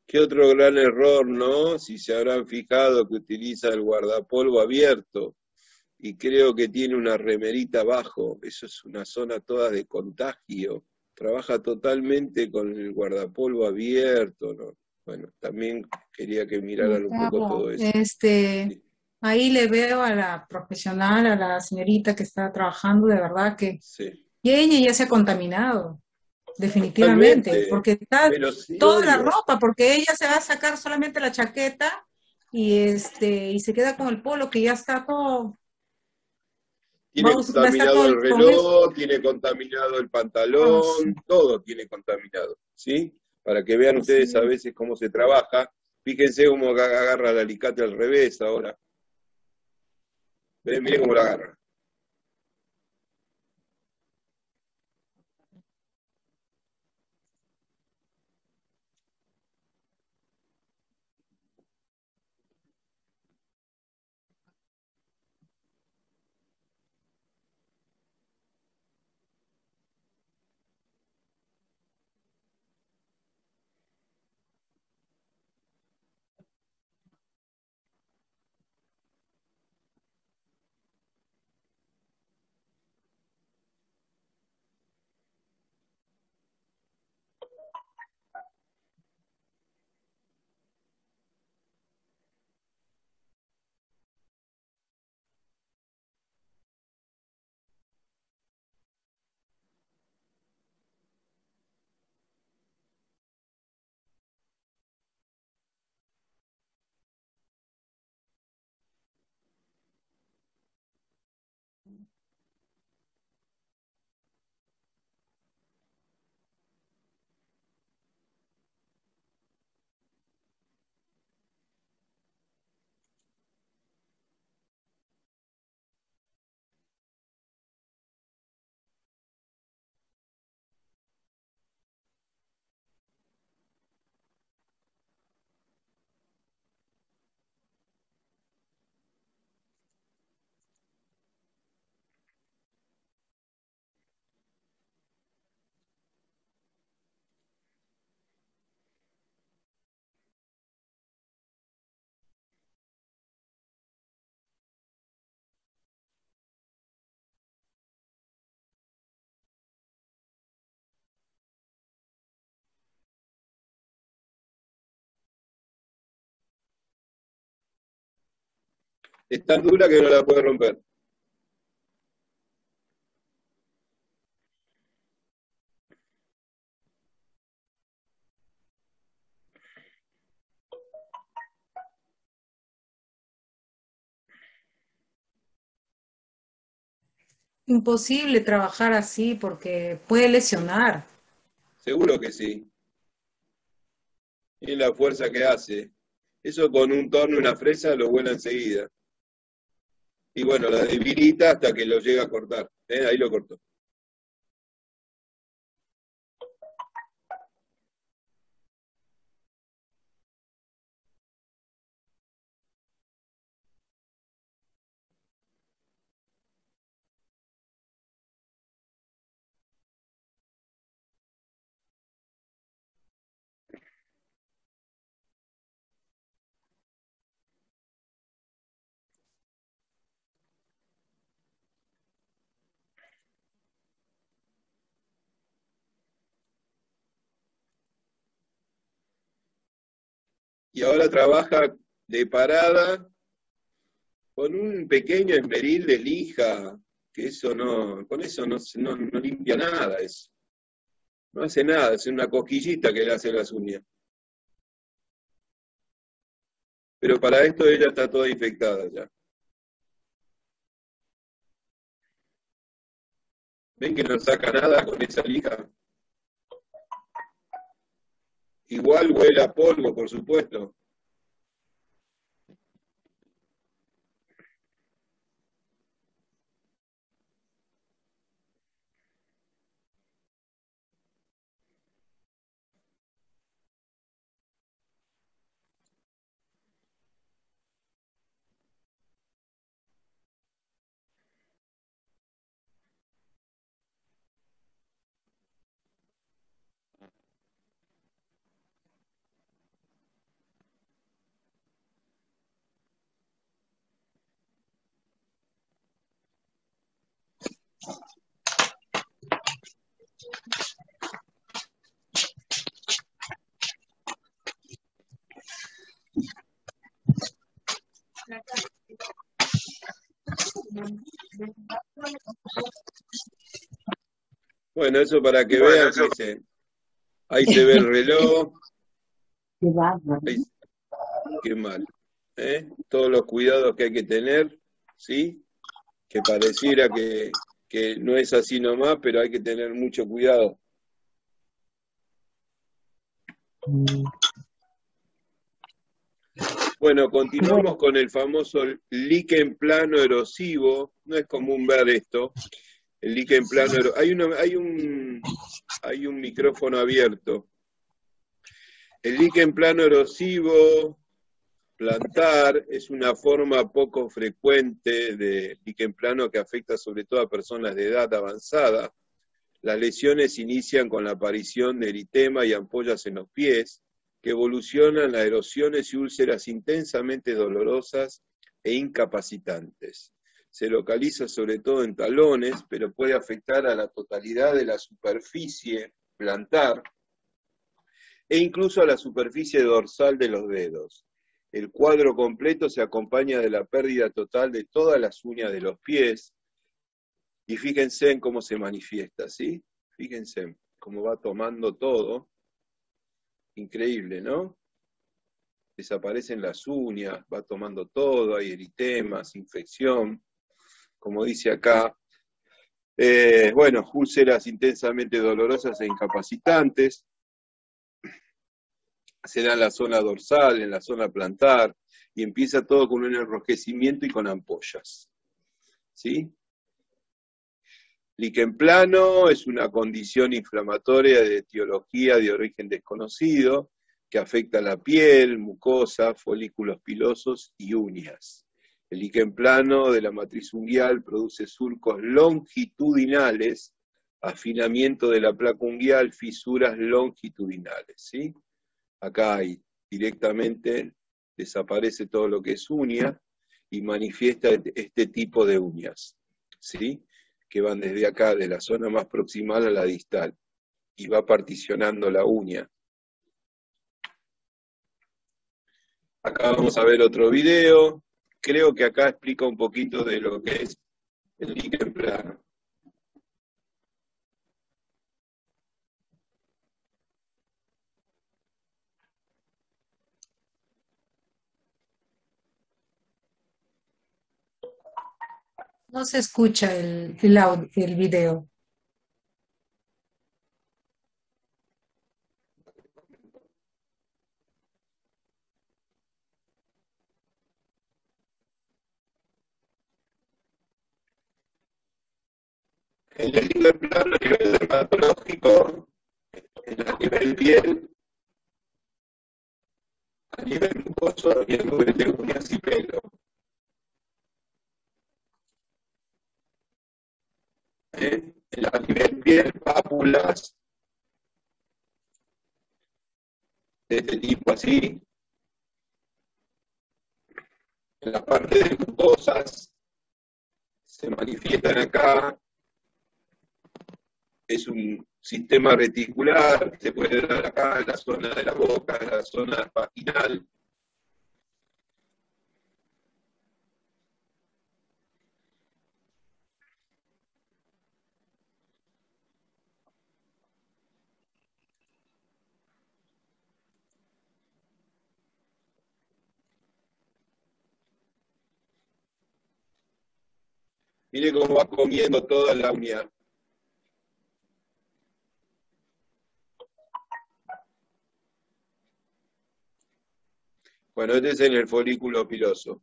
¿Qué otro gran error, no? Si se habrán fijado que utiliza el guardapolvo abierto y creo que tiene una remerita abajo, eso es una zona toda de contagio. Trabaja totalmente con el guardapolvo abierto, ¿no? Bueno, también quería que miraran un poco Gustavo, todo eso. Sí, ahí le veo a la profesional, a la señorita que está trabajando, de verdad que, sí. y ella ya se ha contaminado, definitivamente, Totalmente. porque está Pero sí, toda la obvio. ropa, porque ella se va a sacar solamente la chaqueta y se queda con el polo que ya está todo, Tiene va a estar contaminado el con eso. reloj, tiene contaminado el Ah, pantalón, sí, todo tiene contaminado, ¿sí? Para que vean así ustedes a es. veces cómo se trabaja. Fíjense cómo agarra el alicate al revés ahora. Miren cómo lo agarra. Es tan dura que no la puede romper. Imposible trabajar así porque puede lesionar. Seguro que sí. Es la fuerza que hace. Eso con un torno y una fresa lo vuela enseguida. Y bueno, la debilita hasta que lo llega a cortar. Ahí lo cortó. Y ahora trabaja de parada con un pequeño esmeril de lija, que eso no, con eso no limpia nada, eso. No hace nada, es una cosquillita que le hace las uñas. Pero para esto ella está toda infectada ya. ¿Ven que no saca nada con esa lija? Igual huele a polvo, por supuesto. Bueno, eso para que Bueno, vean, eso. fíjense, ahí se ve el reloj, Qué bárbaro. ahí, qué mal, ¿eh? Todos los cuidados que hay que tener, ¿sí? Que pareciera que no es así nomás, pero hay que tener mucho cuidado. Bueno, continuamos con el famoso líquen plano erosivo. No es común ver esto. El líquen plano erosivo. Hay un micrófono abierto. El líquen plano erosivo plantar es una forma poco frecuente de líquen plano que afecta sobre todo a personas de edad avanzada. Las lesiones inician con la aparición de eritema y ampollas en los pies, que evolucionan a erosiones y úlceras intensamente dolorosas e incapacitantes. Se localiza sobre todo en talones, pero puede afectar a la totalidad de la superficie plantar e incluso a la superficie dorsal de los dedos. El cuadro completo se acompaña de la pérdida total de todas las uñas de los pies, y fíjense en cómo se manifiesta, ¿sí? Fíjense cómo va tomando todo. Increíble, ¿no? Desaparecen las uñas, va tomando todo, hay eritemas, infección, como dice acá. Bueno, úlceras intensamente dolorosas e incapacitantes. Se da en la zona dorsal, en la zona plantar, y empieza todo con un enrojecimiento y con ampollas, ¿sí? Líquen plano es una condición inflamatoria de etiología de origen desconocido que afecta la piel, mucosa, folículos pilosos y uñas. El líquen plano de la matriz unguial produce surcos longitudinales, afinamiento de la placa unguial, fisuras longitudinales, ¿sí? Acá hay directamente, desaparece todo lo que es uña y manifiesta este tipo de uñas, ¿sí? Que van desde acá, de la zona más proximal a la distal, y va particionando la uña. Acá vamos a ver otro video. Creo que acá explica un poquito de lo que es el líquen plano. No se escucha el video. En el líquen plano, a nivel dermatológico, a nivel piel, a nivel mucoso y a nivel de uñas y pelo. A nivel piel, pápulas, de este tipo así. En la parte de mucosas, se manifiestan acá. Es un sistema reticular, se puede dar acá en la zona de la boca, en la zona vaginal. Mire cómo va comiendo toda la uña. Bueno, este es en el folículo piloso.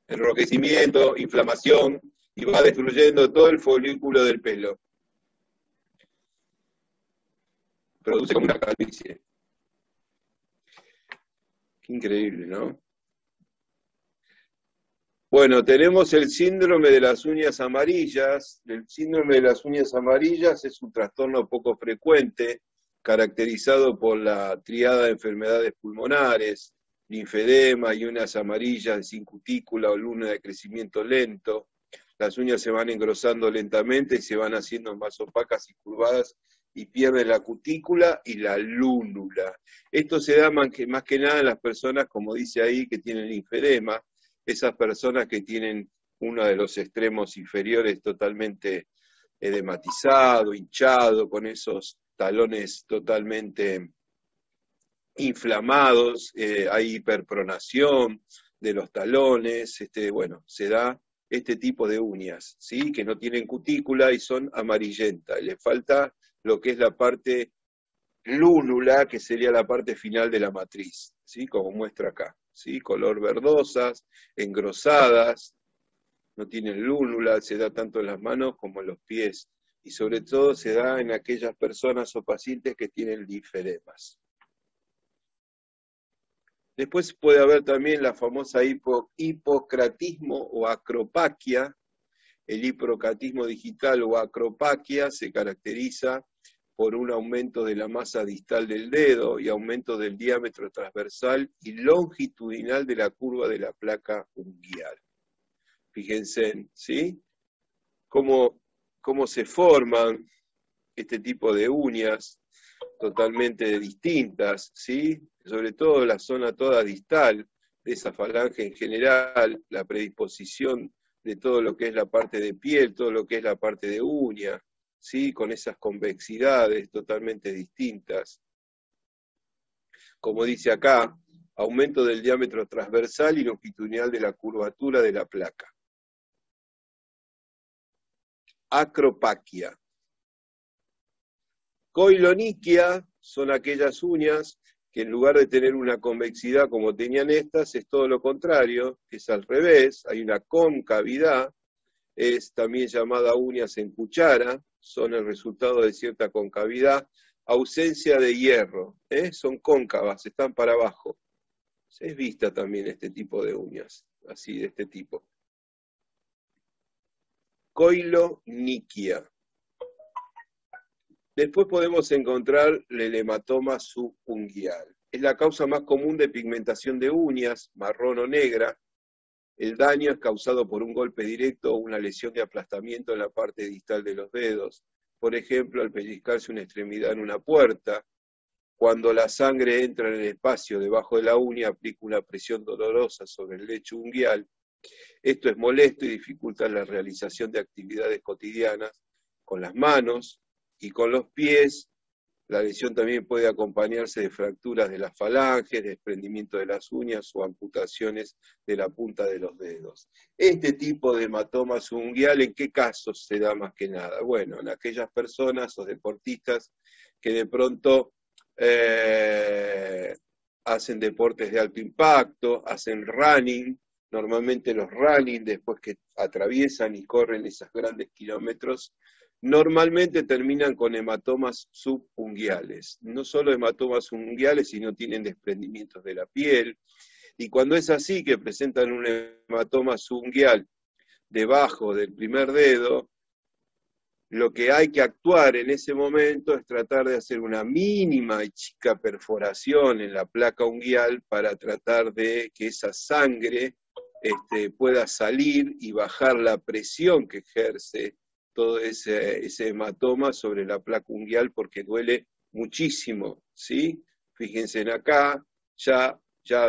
Enrojecimiento, inflamación, y va destruyendo todo el folículo del pelo. Produce como una calvicie. Qué increíble, ¿no? Bueno, tenemos el síndrome de las uñas amarillas. El síndrome de las uñas amarillas es un trastorno poco frecuente, caracterizado por la triada de enfermedades pulmonares, linfedema y uñas amarillas sin cutícula o luna de crecimiento lento. Las uñas se van engrosando lentamente y se van haciendo más opacas y curvadas y pierden la cutícula y la lúnula. Esto se da más que nada en las personas, como dice ahí, que tienen linfedema, esas personas que tienen uno de los extremos inferiores totalmente edematizado, hinchado, con esos talones totalmente inflamados, hay hiperpronación de los talones, bueno, se da este tipo de uñas, ¿sí? Que no tienen cutícula y son amarillentas, le falta lo que es la parte lúnula, que sería la parte final de la matriz, ¿sí? Como muestra acá, ¿sí? Color verdosas, engrosadas, no tienen lúnula, se da tanto en las manos como en los pies, y sobre todo se da en aquellas personas o pacientes que tienen linfedemas. Después puede haber también la famosa hipocratismo o acropaquia. El hipocratismo digital o acropaquia se caracteriza por un aumento de la masa distal del dedo y aumento del diámetro transversal y longitudinal de la curva de la placa unguial. Fíjense, ¿sí? Cómo se forman este tipo de uñas totalmente distintas, ¿sí? Sobre todo la zona toda distal de esa falange en general, la predisposición de todo lo que es la parte de piel, todo lo que es la parte de uña, ¿sí? Con esas convexidades totalmente distintas. Como dice acá, aumento del diámetro transversal y longitudinal de la curvatura de la placa. Acropaquia. Coiloniquia son aquellas uñas que en lugar de tener una convexidad como tenían estas, es todo lo contrario, es al revés, hay una concavidad, es también llamada uñas en cuchara, son el resultado de cierta concavidad, ausencia de hierro, son cóncavas, están para abajo. Es vista también este tipo de uñas, así de este tipo. Coiloniquia. Después podemos encontrar el hematoma subunguial. Es la causa más común de pigmentación de uñas, marrón o negra. El daño es causado por un golpe directo o una lesión de aplastamiento en la parte distal de los dedos. Por ejemplo, al pellizcarse una extremidad en una puerta. Cuando la sangre entra en el espacio debajo de la uña, aplica una presión dolorosa sobre el lecho unguial. Esto es molesto y dificulta la realización de actividades cotidianas con las manos y con los pies. La lesión también puede acompañarse de fracturas de las falanges, desprendimiento de las uñas o amputaciones de la punta de los dedos. Este tipo de hematoma subunguial, ¿en qué casos se da más que nada? Bueno, en aquellas personas o deportistas que de pronto hacen deportes de alto impacto, hacen running. Normalmente los running, después que atraviesan y corren esos grandes kilómetros, normalmente terminan con hematomas subunguiales. No solo hematomas subunguiales, sino tienen desprendimientos de la piel. Y cuando es así, que presentan un hematoma subunguial debajo del primer dedo, lo que hay que actuar en ese momento es tratar de hacer una mínima y chica perforación en la placa unguial para tratar de que esa sangre pueda salir y bajar la presión que ejerce todo ese hematoma sobre la placa unguial, porque duele muchísimo, ¿sí? Fíjense en acá, ya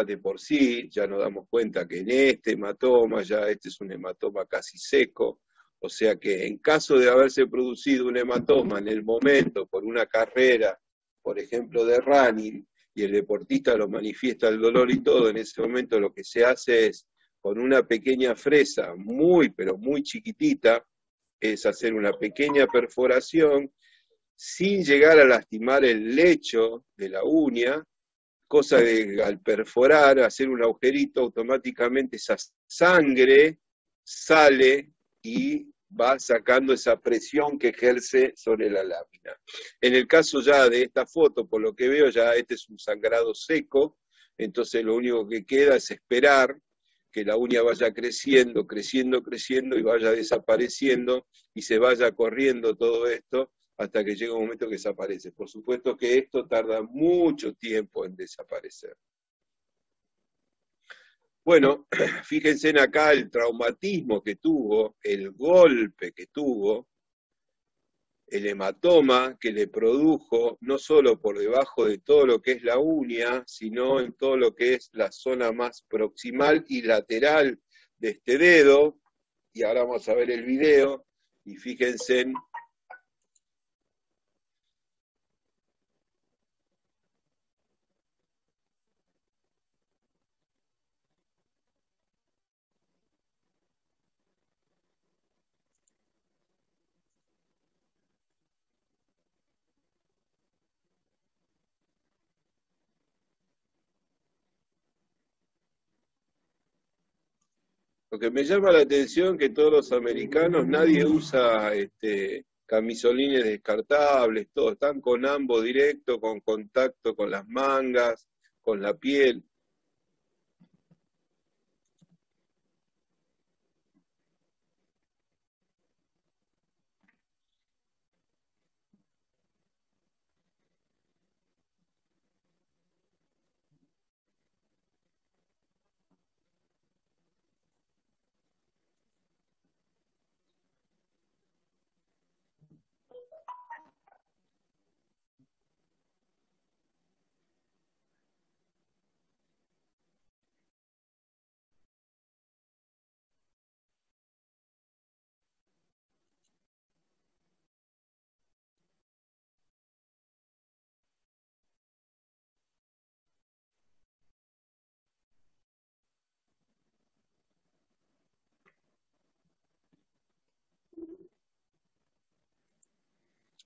de por sí, ya nos damos cuenta que en este hematoma, ya este es un hematoma casi seco, o sea que en caso de haberse producido un hematoma en el momento por una carrera, por ejemplo de running, y el deportista lo manifiesta el dolor y todo, en ese momento lo que se hace es, con una pequeña fresa muy, pero muy chiquitita, es hacer una pequeña perforación sin llegar a lastimar el lecho de la uña, cosa de al perforar, hacer un agujerito, automáticamente esa sangre sale y va sacando esa presión que ejerce sobre la lámina. En el caso ya de esta foto, por lo que veo, ya este es un sangrado seco, entonces lo único que queda es esperar que la uña vaya creciendo, creciendo, creciendo y vaya desapareciendo y se vaya corriendo todo esto hasta que llega un momento que desaparece. Por supuesto que esto tarda mucho tiempo en desaparecer. Bueno, fíjense en acá el traumatismo que tuvo, el golpe que tuvo, el hematoma que le produjo, no solo por debajo de todo lo que es la uña, sino en todo lo que es la zona más proximal y lateral de este dedo, Y ahora vamos a ver el video y fíjense en... Lo que me llama la atención que todos los americanos, nadie usa camisolines descartables, todos están con ambos directo, con contacto con las mangas, con la piel.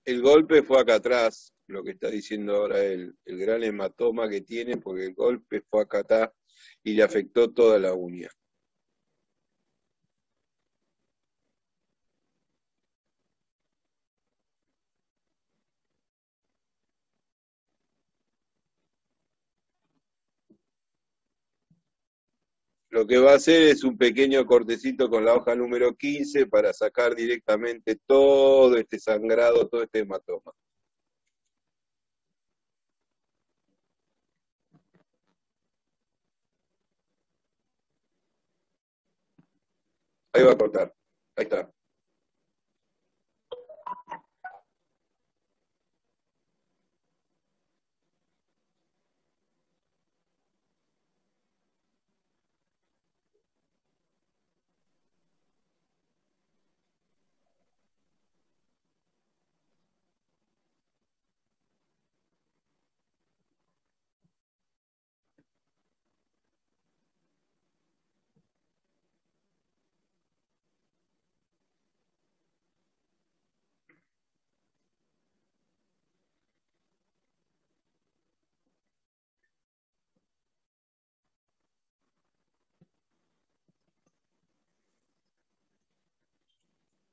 El golpe fue acá atrás, lo que está diciendo ahora él, el gran hematoma que tiene, porque el golpe fue acá atrás y le afectó toda la uña. Lo que va a hacer es un pequeño cortecito con la hoja número 15 para sacar directamente todo este sangrado, todo este hematoma. Ahí va a cortar. Ahí está.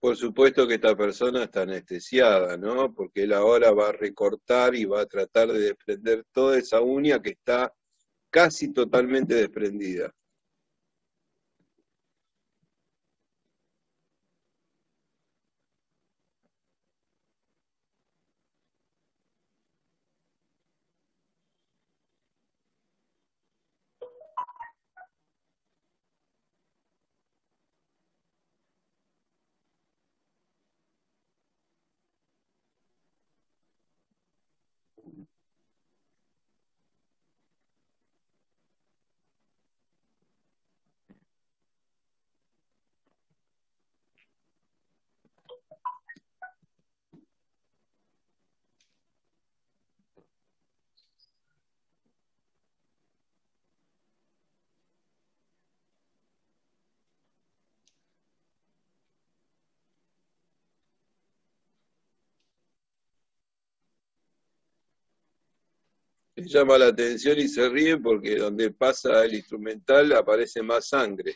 Por supuesto que esta persona está anestesiada, ¿no? Porque él ahora va a recortar y va a tratar de desprender toda esa uña que está casi totalmente desprendida. Les llama la atención y se ríen porque donde pasa el instrumental aparece más sangre.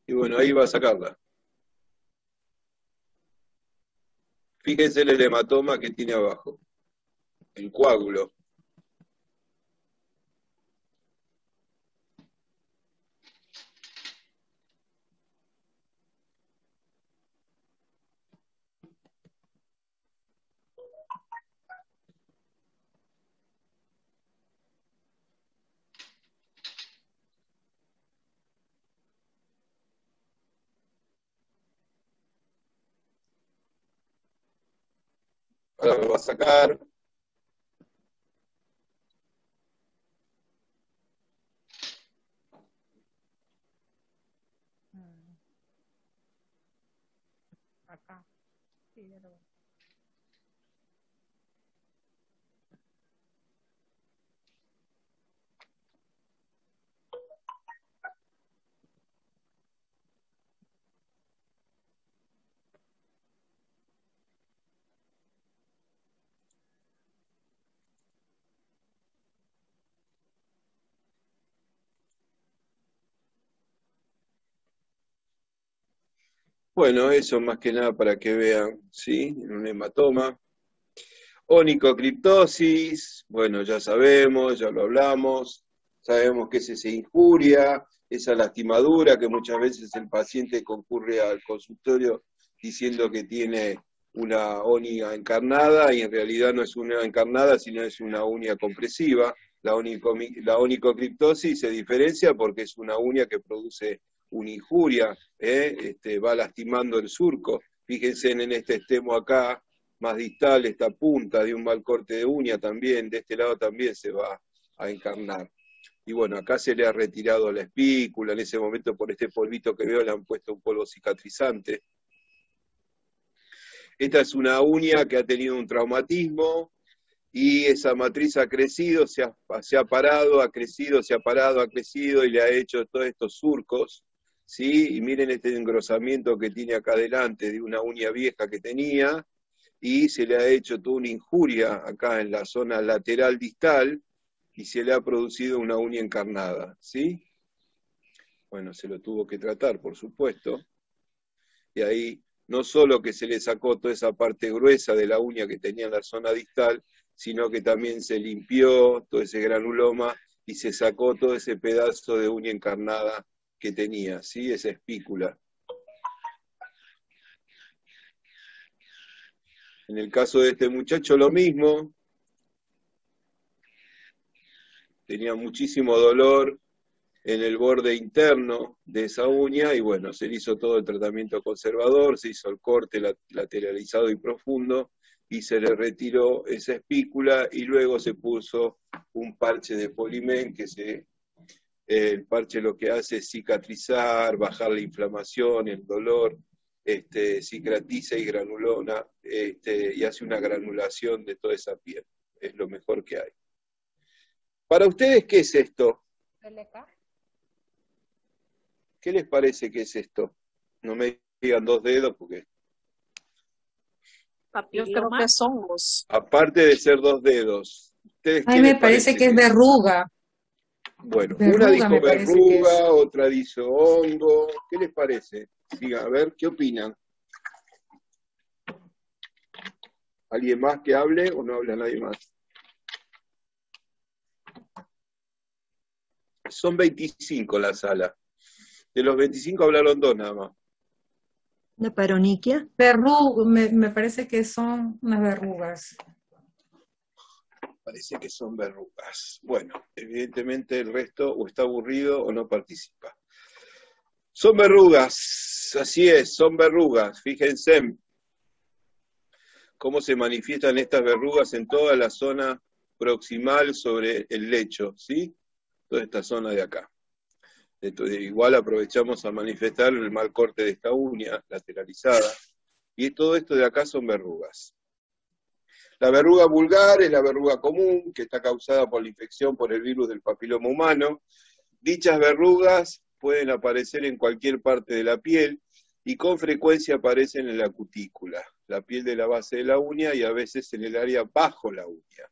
Y bueno, ahí va a sacarla. Fíjense el hematoma que tiene abajo, el coágulo. Ahora lo va a sacar. Acá. Sí, ya lo veo. Bueno, eso más que nada para que vean, ¿sí? En un hematoma. Onicocriptosis, bueno, ya sabemos, ya lo hablamos, sabemos que es esa injuria, esa lastimadura que muchas veces el paciente concurre al consultorio diciendo que tiene una ónica encarnada y en realidad no es una encarnada, sino es una uña compresiva. La onicocriptosis se diferencia porque es una uña que produce una injuria, va lastimando el surco. Fíjense en este extremo acá, más distal, esta punta de un mal corte de uña también, de este lado también se va a encarnar. Y bueno, acá se le ha retirado la espícula, en ese momento por este polvito que veo le han puesto un polvo cicatrizante. Esta es una uña que ha tenido un traumatismo y esa matriz ha crecido, se ha parado, ha crecido, se ha parado, ha crecido y le ha hecho todos estos surcos, ¿sí? Y miren este engrosamiento que tiene acá adelante de una uña vieja que tenía, y se le ha hecho toda una injuria acá en la zona lateral distal, y se le ha producido una uña encarnada, ¿sí? Bueno, se lo tuvo que tratar, por supuesto, y ahí no solo que se le sacó toda esa parte gruesa de la uña que tenía en la zona distal, sino que también se limpió todo ese granuloma y se sacó todo ese pedazo de uña encarnada que tenía, ¿sí? Esa espícula. En el caso de este muchacho lo mismo, tenía muchísimo dolor en el borde interno de esa uña y bueno, se le hizo todo el tratamiento conservador, se hizo el corte lateralizado y profundo y se le retiró esa espícula y luego se puso un parche de Polimen que el parche lo que hace es cicatrizar, bajar la inflamación, el dolor, cicatriza y granulona, y hace una granulación de toda esa piel. Es lo mejor que hay. Para ustedes, ¿qué es esto? ¿Qué les parece que es esto? No me digan 2 dedos porque... Yo creo que son hongos. Aparte de ser 2 dedos, ¿ustedes Ay, qué me les parece que es verruga. Bueno, Verruga, una dijo me parece que es. verruga, otra dice hongo. ¿Qué les parece? Diga, a ver, ¿qué opinan? ¿Alguien más que hable o no habla nadie más? Son 25 la sala. De los 25 hablaron 2 nada más. ¿La paroniquia? Verruga, me parece que son unas verrugas. Parece que son verrugas. Bueno, evidentemente el resto o está aburrido o no participa. Son verrugas, así es, son verrugas. Fíjense cómo se manifiestan estas verrugas en toda la zona proximal sobre el lecho, ¿sí? Toda esta zona de acá. Entonces, igual aprovechamos a manifestar el mal corte de esta uña lateralizada. Y todo esto de acá son verrugas. La verruga vulgar es la verruga común, que está causada por la infección por el virus del papiloma humano. Dichas verrugas pueden aparecer en cualquier parte de la piel y con frecuencia aparecen en la cutícula, la piel de la base de la uña y a veces en el área bajo la uña.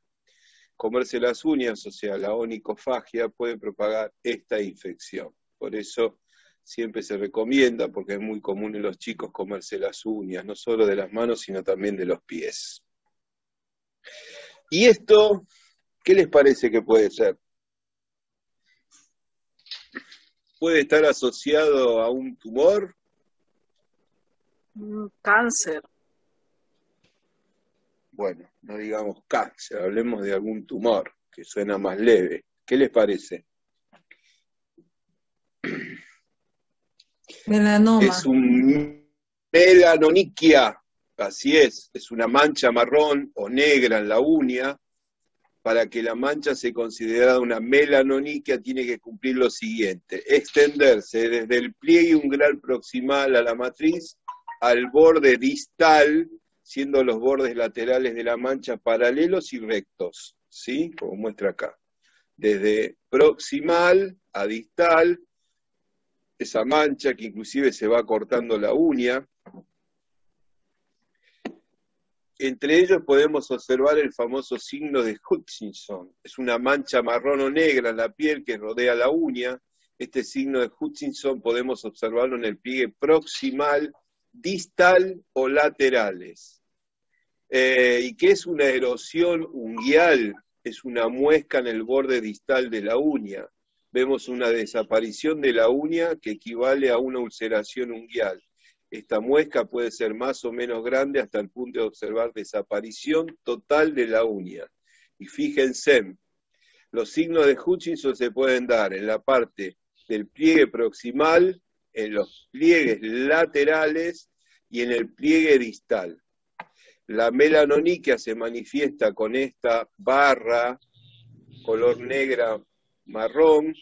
Comerse las uñas, o sea, la onicofagia, puede propagar esta infección. Por eso siempre se recomienda, porque es muy común en los chicos comerse las uñas, no solo de las manos, sino también de los pies. ¿Y esto qué les parece que puede ser? ¿Puede estar asociado a un tumor? Cáncer. Bueno, no digamos cáncer, hablemos de algún tumor, que suena más leve. ¿Qué les parece? Melanoma. Es un melanoniquia. Así es una mancha marrón o negra en la uña. Para que la mancha sea considerada una melanoniquia, tiene que cumplir lo siguiente: extenderse desde el pliegue ungral proximal a la matriz al borde distal, siendo los bordes laterales de la mancha paralelos y rectos, ¿sí? Como muestra acá. Desde proximal a distal, esa mancha que inclusive se va cortando la uña. Entre ellos podemos observar el famoso signo de Hutchinson. Es una mancha marrón o negra en la piel que rodea la uña. Este signo de Hutchinson podemos observarlo en el pliegue proximal, distal o laterales. ¿Y qué es una erosión unguial? Es una muesca en el borde distal de la uña. Vemos una desaparición de la uña que equivale a una ulceración unguial. Esta muesca puede ser más o menos grande hasta el punto de observar desaparición total de la uña. Y fíjense, los signos de Hutchinson se pueden dar en la parte del pliegue proximal, en los pliegues laterales y en el pliegue distal. La melanoniquia se manifiesta con esta barra color negra marrón,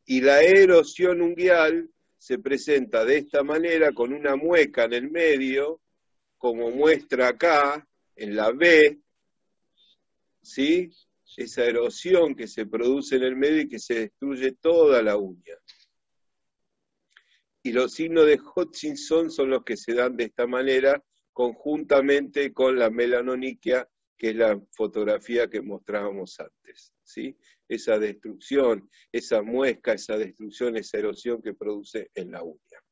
y la erosión unguial se presenta de esta manera con una mueca en el medio, como muestra acá, en la B, ¿sí? Esa erosión que se produce en el medio y que se destruye toda la uña. Y los signos de Hutchinson son los que se dan de esta manera, conjuntamente con la melanoniquia, que es la fotografía que mostrábamos antes, ¿sí? Esa destrucción, esa muesca, esa destrucción, esa erosión que produce en la uña.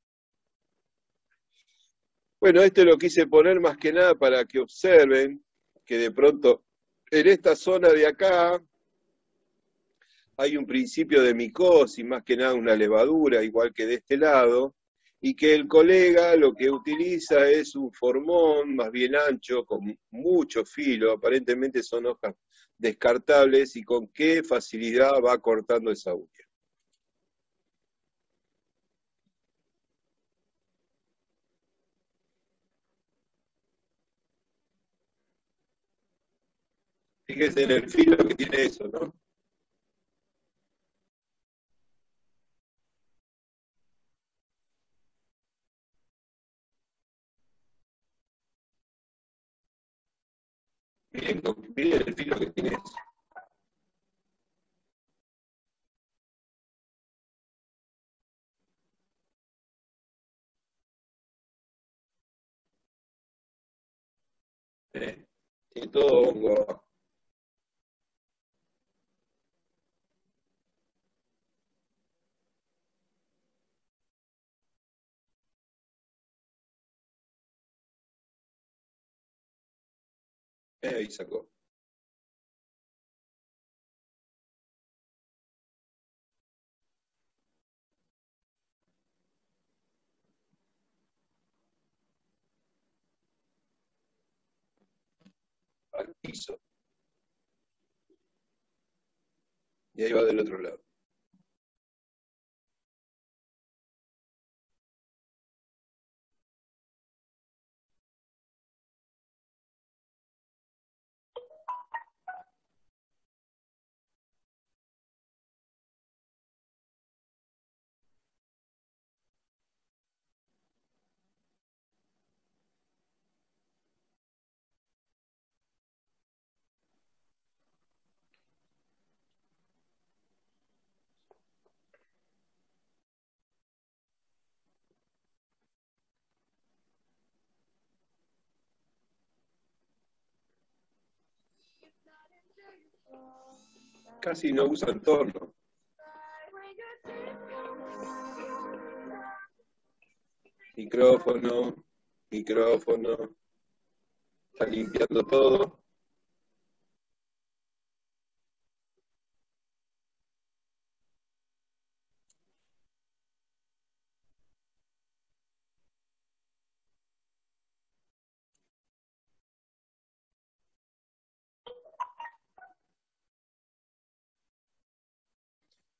Bueno, esto lo quise poner más que nada para que observen que de pronto en esta zona de acá hay un principio de micosis, más que nada una levadura, igual que de este lado, y que el colega lo que utiliza es un formón más bien ancho, con mucho filo, aparentemente son hojas descartables, y con qué facilidad va cortando esa uña. Fíjense en el filo que tiene eso, ¿no? Miren el filo que tiene eso. Tiene todo hongo abajo. Ahí sacó. Al piso. Y ahí va del otro lado. Casi no usa entorno. Micrófono, micrófono. Está limpiando todo.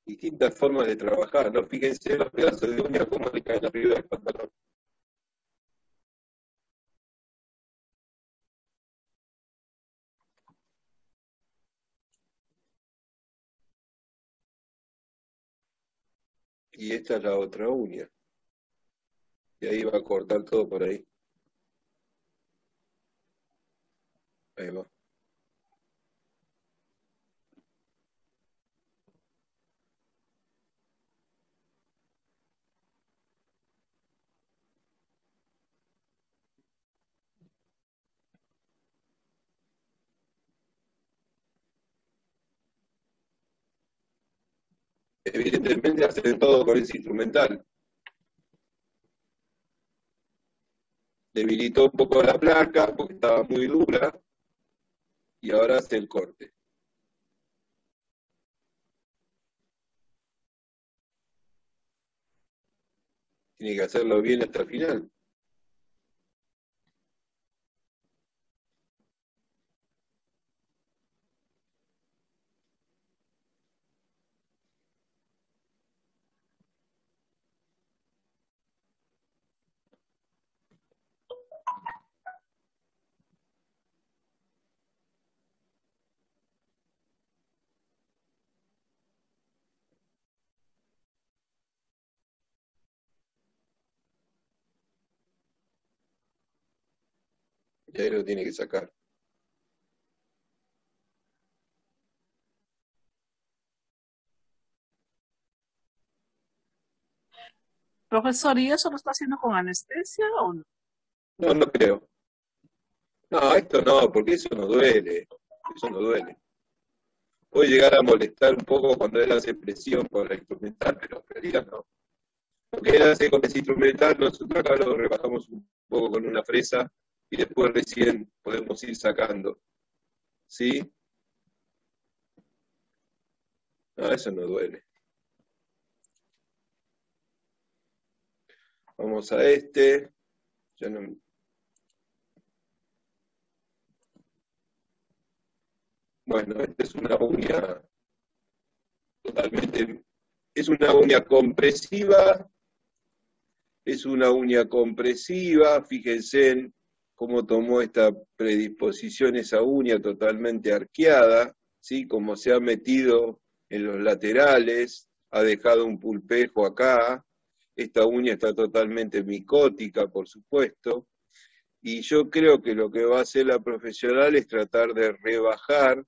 Distintas formas de trabajar, ¿no? Fíjense los pedazos de uña cómo le caen arriba del pantalón. y esta es la otra uña. Y ahí va a cortar todo por ahí. Ahí va. Evidentemente hacen todo con ese instrumental. Debilitó un poco la placa porque estaba muy dura y ahora hace el corte. Tiene que hacerlo bien hasta el final. Y ahí lo tiene que sacar. Profesor, ¿y eso lo está haciendo con anestesia o no? No, no creo. No, esto no, porque eso no duele. Eso no duele. Puede llegar a molestar un poco cuando él hace presión por la instrumental, pero en realidad no. Lo que él hace con ese instrumental, nosotros acá lo rebajamos un poco con una fresa y después recién podemos ir sacando. ¿Sí? No, eso no duele. Vamos a este. Ya no... Bueno, esta es una uña totalmente... Es una uña compresiva. Es una uña compresiva. Fíjense en cómo tomó esta predisposición esa uña totalmente arqueada, ¿sí? Como se ha metido en los laterales, ha dejado un pulpejo acá. Esta uña está totalmente micótica, por supuesto, y yo creo que lo que va a hacer la profesional es tratar de rebajar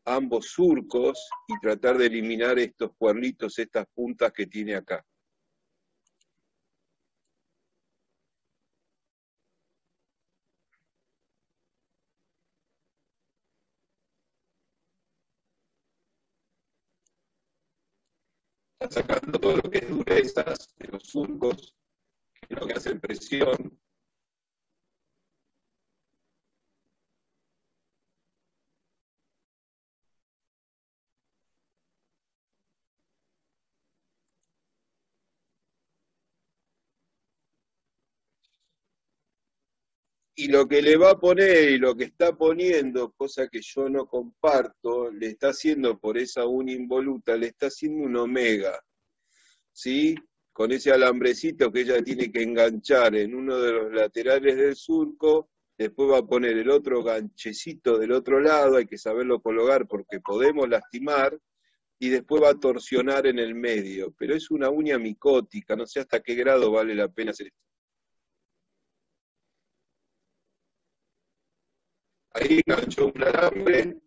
ambos surcos y tratar de eliminar estos cuernitos, estas puntas que tiene acá. Está sacando todo lo que es durezas de los surcos, que es lo que hacen presión. Y lo que le va a poner y lo que está poniendo, cosa que yo no comparto, le está haciendo por esa uña involuta, le está haciendo un omega, ¿sí? Con ese alambrecito que ella tiene que enganchar en uno de los laterales del surco, después va a poner el otro ganchecito del otro lado, hay que saberlo colocar porque podemos lastimar, y después va a torsionar en el medio, pero es una uña micótica, no sé hasta qué grado vale la pena hacer esto. Ahí enganchó un alambre,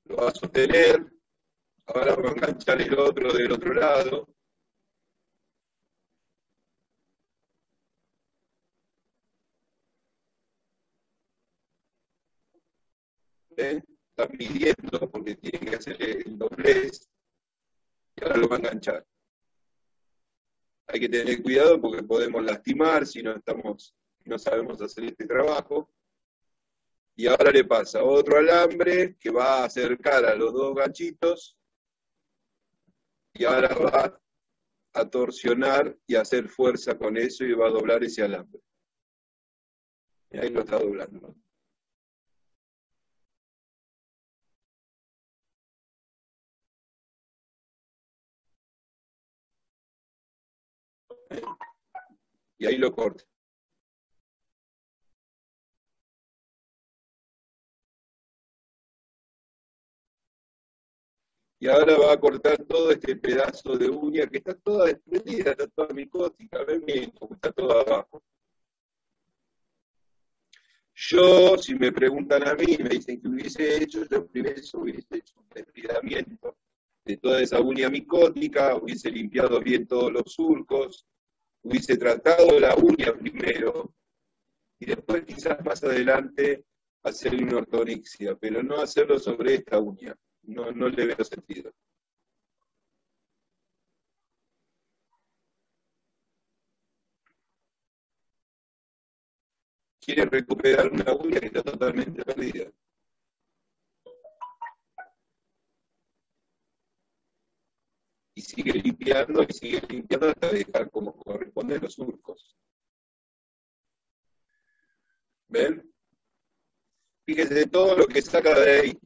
lo va a sostener, ahora va a enganchar el otro del otro lado. ¿Ven? Está midiendo porque tiene que hacer el doblez y ahora lo va a enganchar. Hay que tener cuidado porque podemos lastimar si no sabemos hacer este trabajo. Y ahora le pasa otro alambre que va a acercar a los dos ganchitos y ahora va a torsionar y a hacer fuerza con eso y va a doblar ese alambre. Y ahí lo está doblando. Y ahí lo corta. Y ahora va a cortar todo este pedazo de uña que está toda desprendida, está toda micótica, ven bien cómo está todo abajo. Yo, si me preguntan a mí, me dicen que hubiese hecho, yo primero hubiese hecho un depilamiento de toda esa uña micótica, hubiese limpiado bien todos los surcos, hubiese tratado la uña primero, y después quizás más adelante hacerle una ortodoncia, pero no hacerlo sobre esta uña, no le veo sentido. Quiere recuperar una uña que está totalmente perdida. Y sigue limpiando hasta dejar como corresponden los surcos. ¿Ven? Fíjese de todo lo que saca de ahí.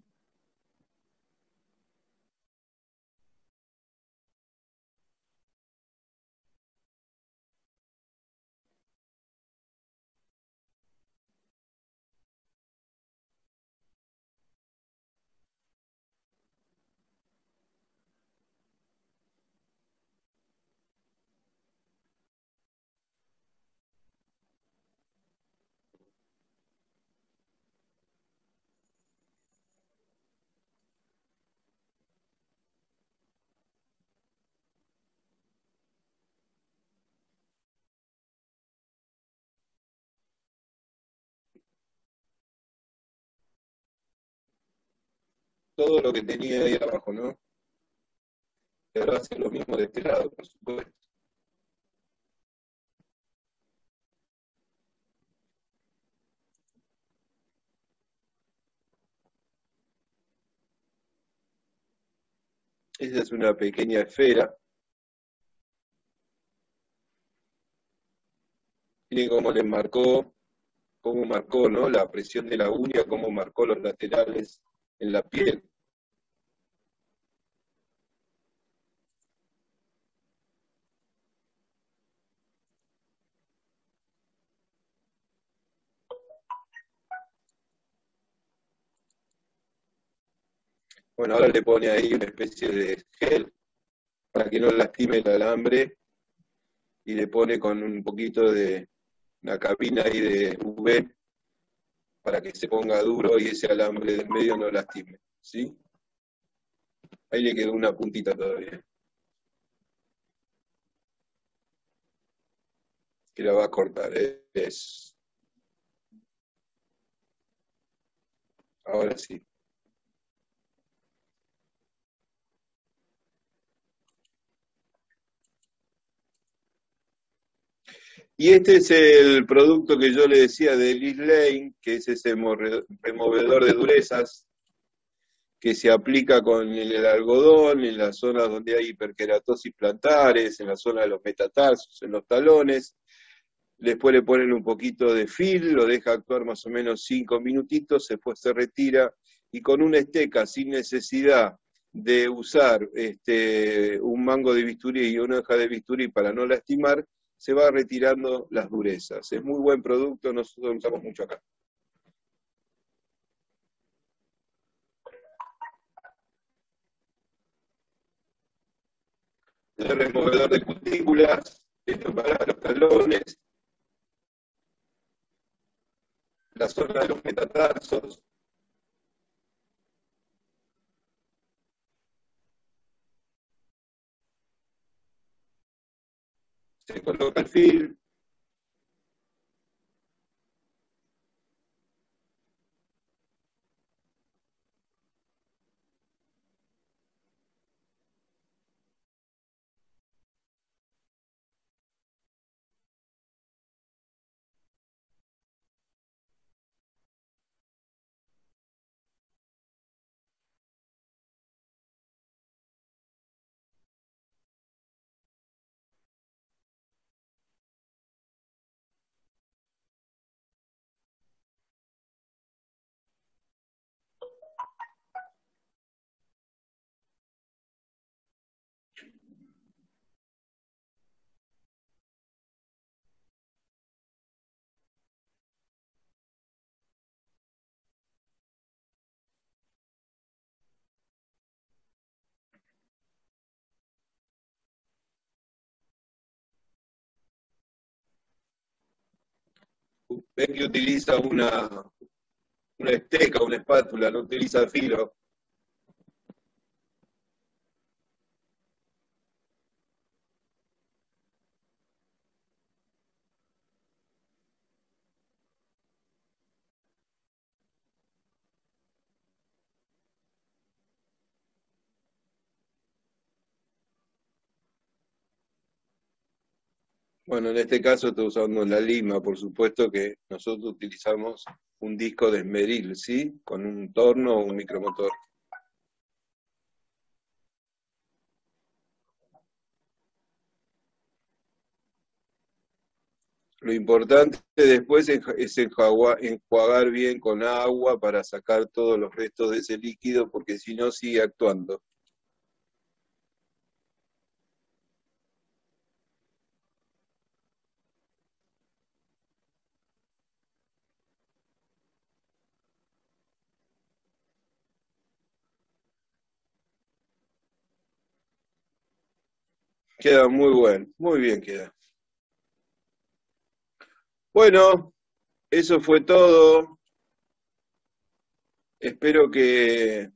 Todo lo que tenía ahí abajo, ¿no? Y ahora hace lo mismo de este lado, por supuesto. Esa es una pequeña esfera. Miren cómo marcó, ¿no? La presión de la uña, cómo marcó los laterales en la piel. Bueno, ahora le pone ahí una especie de gel para que no lastime el alambre y le pone con un poquito de una cabina ahí de UV para que se ponga duro y ese alambre del medio no lastime, ¿sí? Ahí le quedó una puntita todavía, que la va a cortar, es. Ahora sí. Y este es el producto que yo le decía de Liz Lane, que es ese removedor de durezas que se aplica con el algodón en las zonas donde hay hiperkeratosis plantares, en la zona de los metatarsos, en los talones. Después le ponen un poquito de fil, lo deja actuar más o menos 5 minutitos, después se retira y con una esteca sin necesidad de usar un mango de bisturí y una hoja de bisturí para no lastimar, se va retirando las durezas. Es muy buen producto, nosotros lo usamos mucho acá. El removedor de cutículas, esto para los talones, la zona de los metatarsos. Se coloca el fil, Ven que utiliza una esteca, una espátula, no utiliza filo. Bueno, en este caso estoy usando la lima, por supuesto que nosotros utilizamos un disco de esmeril, ¿sí? Con un torno o un micromotor. Lo importante después es enjuagar bien con agua para sacar todos los restos de ese líquido, porque si no sigue actuando. Queda muy bueno, muy bien queda. Bueno, eso fue todo. Espero que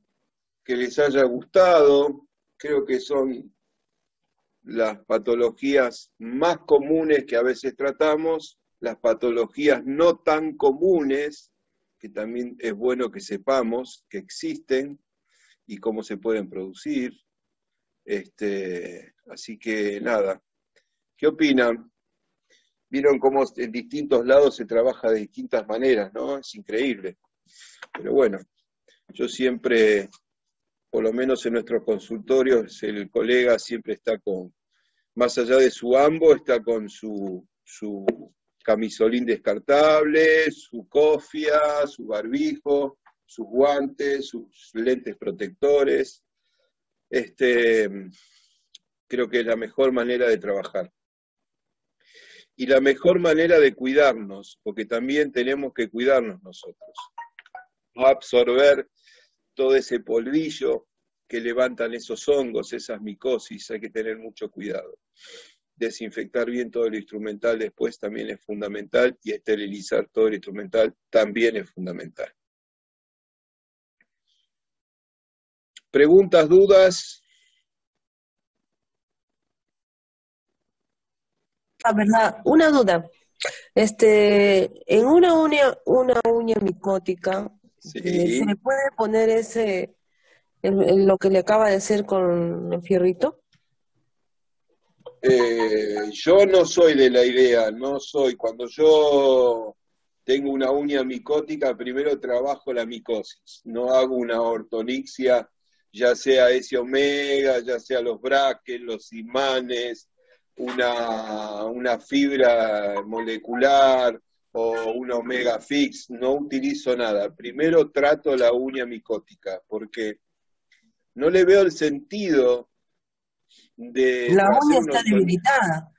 les haya gustado. Creo que son las patologías más comunes que a veces tratamos, las patologías no tan comunes, que también es bueno que sepamos que existen y cómo se pueden producir. Así que nada, ¿qué opinan? Vieron cómo en distintos lados se trabaja de distintas maneras, ¿no? Es increíble. Pero bueno, yo siempre, por lo menos en nuestros consultorios, el colega siempre está con, más allá de su ambo, está con su camisolín descartable, su cofia, su barbijo, sus guantes, sus lentes protectores. Creo que es la mejor manera de trabajar. Y la mejor manera de cuidarnos, porque también tenemos que cuidarnos nosotros. No absorber todo ese polvillo que levantan esos hongos, esas micosis, hay que tener mucho cuidado. Desinfectar bien todo el instrumental después también es fundamental, y esterilizar todo el instrumental también es fundamental. ¿Preguntas, dudas? La verdad, una duda. En una uña micótica, ¿se Sí. le puede poner lo que le acaba de hacer con el fierrito? Yo no soy de la idea, no soy. Cuando yo tengo una uña micótica, primero trabajo la micosis. No hago una ortonixia, ya sea ese omega, ya sea los braques, los imanes, una fibra molecular o una omega fix. No utilizo nada. Primero trato la uña micótica, porque no le veo el sentido de La hacer uña una está ortonixia. debilitada.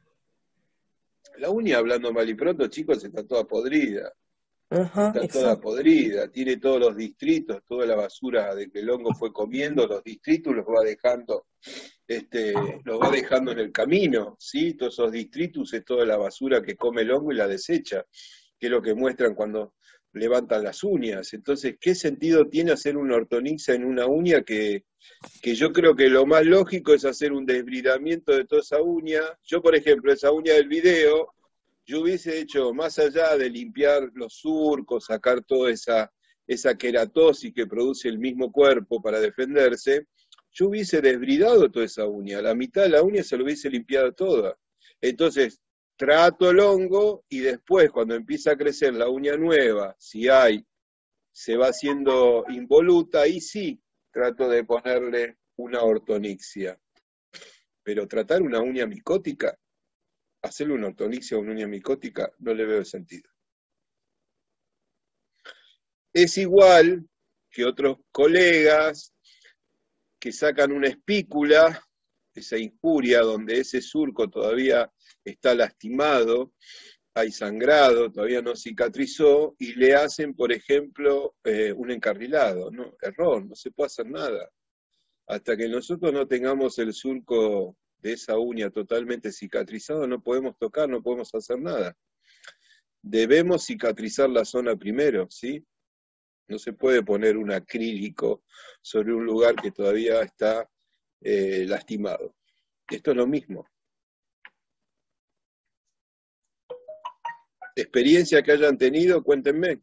La uña, hablando mal y pronto, chicos, está toda podrida. Ajá, Está toda exacto. podrida, tiene todos los distritos, toda la basura de que el hongo fue comiendo, los distritos los va dejando en el camino, ¿sí? Todos esos distritos es toda la basura que come el hongo y la desecha, que es lo que muestran cuando levantan las uñas. Entonces, ¿qué sentido tiene hacer una ortonixia en una uña que yo creo que lo más lógico es hacer un desbridamiento de toda esa uña? Yo, por ejemplo, esa uña del video, yo hubiese hecho, más allá de limpiar los surcos, sacar toda esa queratosis que produce el mismo cuerpo para defenderse, yo hubiese desbridado toda esa uña, la mitad de la uña se lo hubiese limpiado toda. Entonces, trato el hongo y después, cuando empieza a crecer la uña nueva, si hay, se va haciendo involuta, y sí, trato de ponerle una ortonixia. Pero tratar una uña micótica, hacerle una ortonixia a una uña micótica, no le veo el sentido. Es igual que otros colegas que sacan una espícula, esa injuria donde ese surco todavía está lastimado, hay sangrado, todavía no cicatrizó, y le hacen, por ejemplo, un encarrilado. No, error, no se puede hacer nada. Hasta que nosotros no tengamos el surco de esa uña totalmente cicatrizado, no podemos tocar, no podemos hacer nada. debemos cicatrizar la zona primero, ¿sí? No se puede poner un acrílico sobre un lugar que todavía está lastimado. Esto es lo mismo. ¿Experiencia que hayan tenido? Cuéntenme.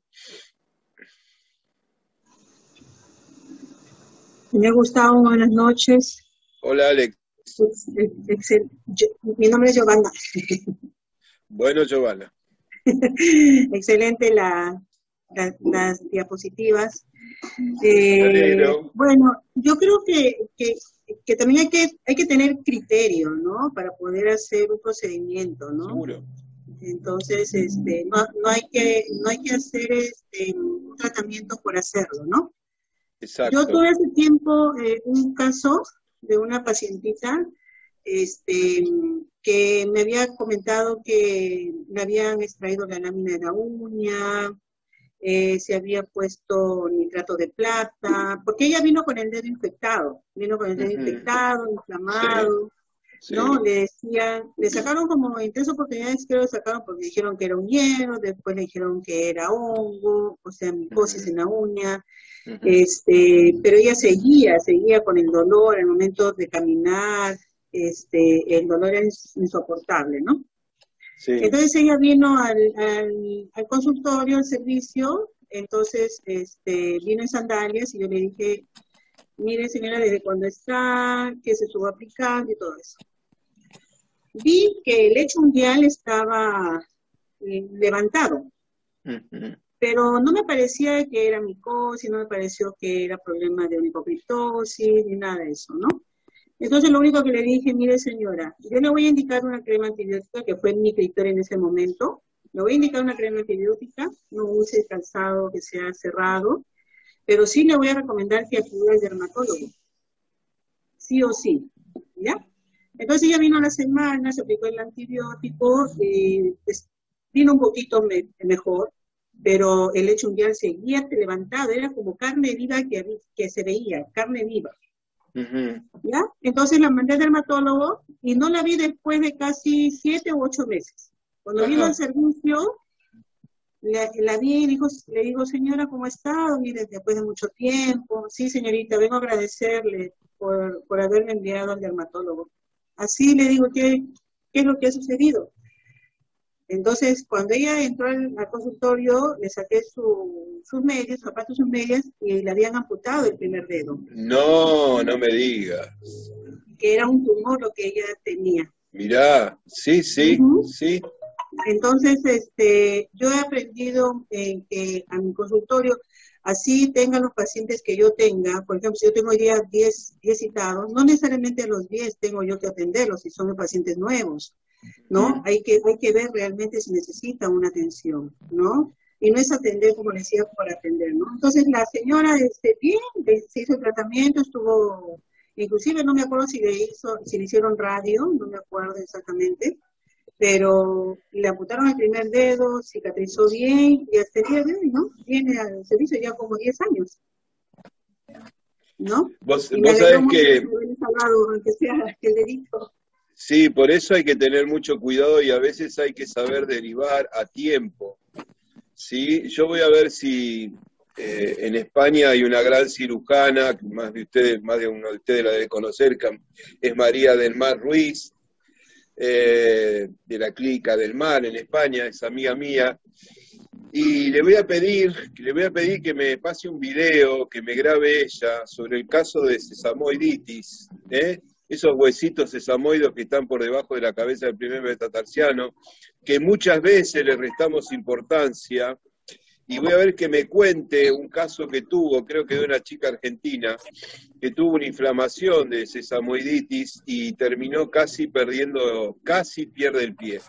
Señor Gustavo, buenas noches. Hola, Alex. Mi nombre es Giovanna. Bueno, Giovanna. Excelente las diapositivas. Me alegro. Bueno, yo creo que también hay que tener criterio, ¿no? Para poder hacer un procedimiento, ¿no? Seguro. Entonces, no hay que hacer un tratamiento por hacerlo, ¿no? Exacto. Yo tuve hace tiempo un caso de una pacientita que me había comentado que le habían extraído la lámina de la uña, se había puesto nitrato de plata, porque ella vino con el dedo infectado, inflamado, Sí. ¿no? Le decían, le sacaron como en 3 oportunidades, creo que sacaron porque dijeron que era un hierro, después le dijeron que era hongo, o sea, micosis en la uña, pero ella seguía con el dolor al momento de caminar, el dolor es insoportable, ¿no? Sí. Entonces ella vino al consultorio, al servicio, entonces vino en sandalias y yo le dije, mire señora, ¿desde cuándo está? ¿Qué se estuvo aplicando? Y todo eso. Vi que el lecho unguial estaba levantado, pero no me parecía que era micosis, no me pareció que era problema de onicocriptosis, ni nada de eso, ¿no? Entonces lo único que le dije, mire señora, yo le voy a indicar una crema antibiótica, que fue mi criterio en ese momento, le voy a indicar una crema antibiótica, no use calzado que sea cerrado, pero sí le voy a recomendar que acuda al dermatólogo, sí o sí, ¿ya? Entonces ella vino a la semana, se aplicó el antibiótico, vino un poquito mejor, pero el lecho unguial seguía levantado, era como carne viva que se veía, carne viva. ¿Ya? Entonces la mandé al dermatólogo y no la vi después de casi 7 u 8 meses. Cuando vino al servicio, la vi y le digo, señora, ¿cómo ha estado? Mire, después de mucho tiempo. Sí, señorita, vengo a agradecerle por haberme enviado al dermatólogo. Así le digo, ¿qué es lo que ha sucedido? Entonces, cuando ella entró al consultorio, le saqué sus medias, sus zapatos, sus medias, y le habían amputado el primer dedo. No, no me digas. Que era un tumor lo que ella tenía. Mirá, sí, sí. Entonces, yo he aprendido que a mi consultorio, así tengan los pacientes que yo tenga, por ejemplo, si yo tengo hoy día 10 citados, no necesariamente a los 10 tengo yo que atenderlos, si son pacientes nuevos, ¿no? Hay que ver realmente si necesita una atención, ¿no? Y no es atender, como le decía, por atender, ¿no? Entonces, la señora, bien, se hizo el tratamiento, estuvo, inclusive no me acuerdo si le hicieron radio, no me acuerdo exactamente, pero le amputaron el primer dedo, cicatrizó bien, y hasta el día de hoy, ¿no? Viene al servicio ya como 10 años, ¿no? Vos y me sabés mucho que... hablado, aunque sea el dedito. Sí, por eso hay que tener mucho cuidado y a veces hay que saber derivar a tiempo. ¿Sí? Yo voy a ver si en España hay una gran cirujana, más de uno de ustedes la debe conocer, es María del Mar Ruiz, de la Clínica del Mar en España, es amiga mía, y le voy a pedir que me pase un video, que me grabe ella, sobre el caso de sesamoiditis, esos huesitos sesamoides que están por debajo de la cabeza del primer metatarsiano, que muchas veces le restamos importancia, y voy a ver que me cuente un caso que tuvo, creo que de una chica argentina, que tuvo una inflamación de sesamoiditis y terminó casi pierde el pie.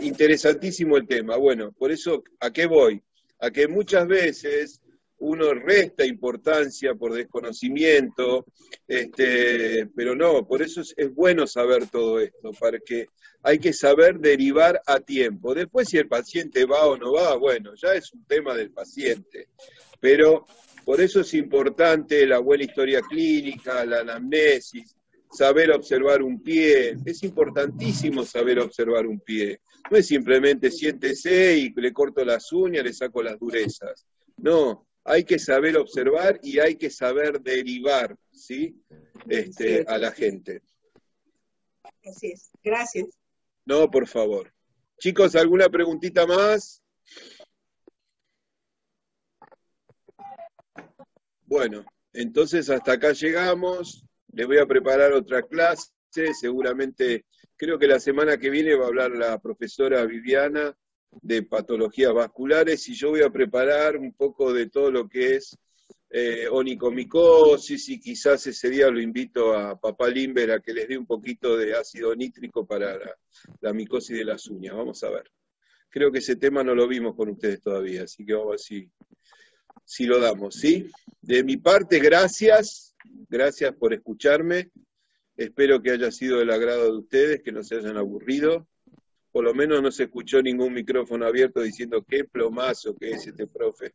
Interesantísimo el tema. Bueno, por eso, ¿a qué voy? A que muchas veces uno resta importancia por desconocimiento, pero no, por eso es bueno saber todo esto, porque hay que saber derivar a tiempo. Después si el paciente va o no va, bueno, ya es un tema del paciente, pero por eso es importante la buena historia clínica, la anamnesis, saber observar un pie. Es importantísimo saber observar un pie. No es simplemente siéntese y le corto las uñas, le saco las durezas. No, hay que saber observar y hay que saber derivar, ¿sí? A la gente. Así es. Gracias. No, por favor. Chicos, ¿alguna preguntita más? Bueno, entonces hasta acá llegamos. Les voy a preparar otra clase. Seguramente, creo que la semana que viene va a hablar la profesora Viviana de patologías vasculares y yo voy a preparar un poco de todo lo que es onicomicosis y quizás ese día lo invito a papá Limber a que les dé un poquito de ácido nítrico para la micosis de las uñas. Vamos a ver. Creo que ese tema no lo vimos con ustedes todavía, así que vamos a ver si lo damos, ¿sí? De mi parte, gracias por escucharme. Espero que haya sido del agrado de ustedes, que no se hayan aburrido. Por lo menos no se escuchó ningún micrófono abierto diciendo qué plomazo que es este profe.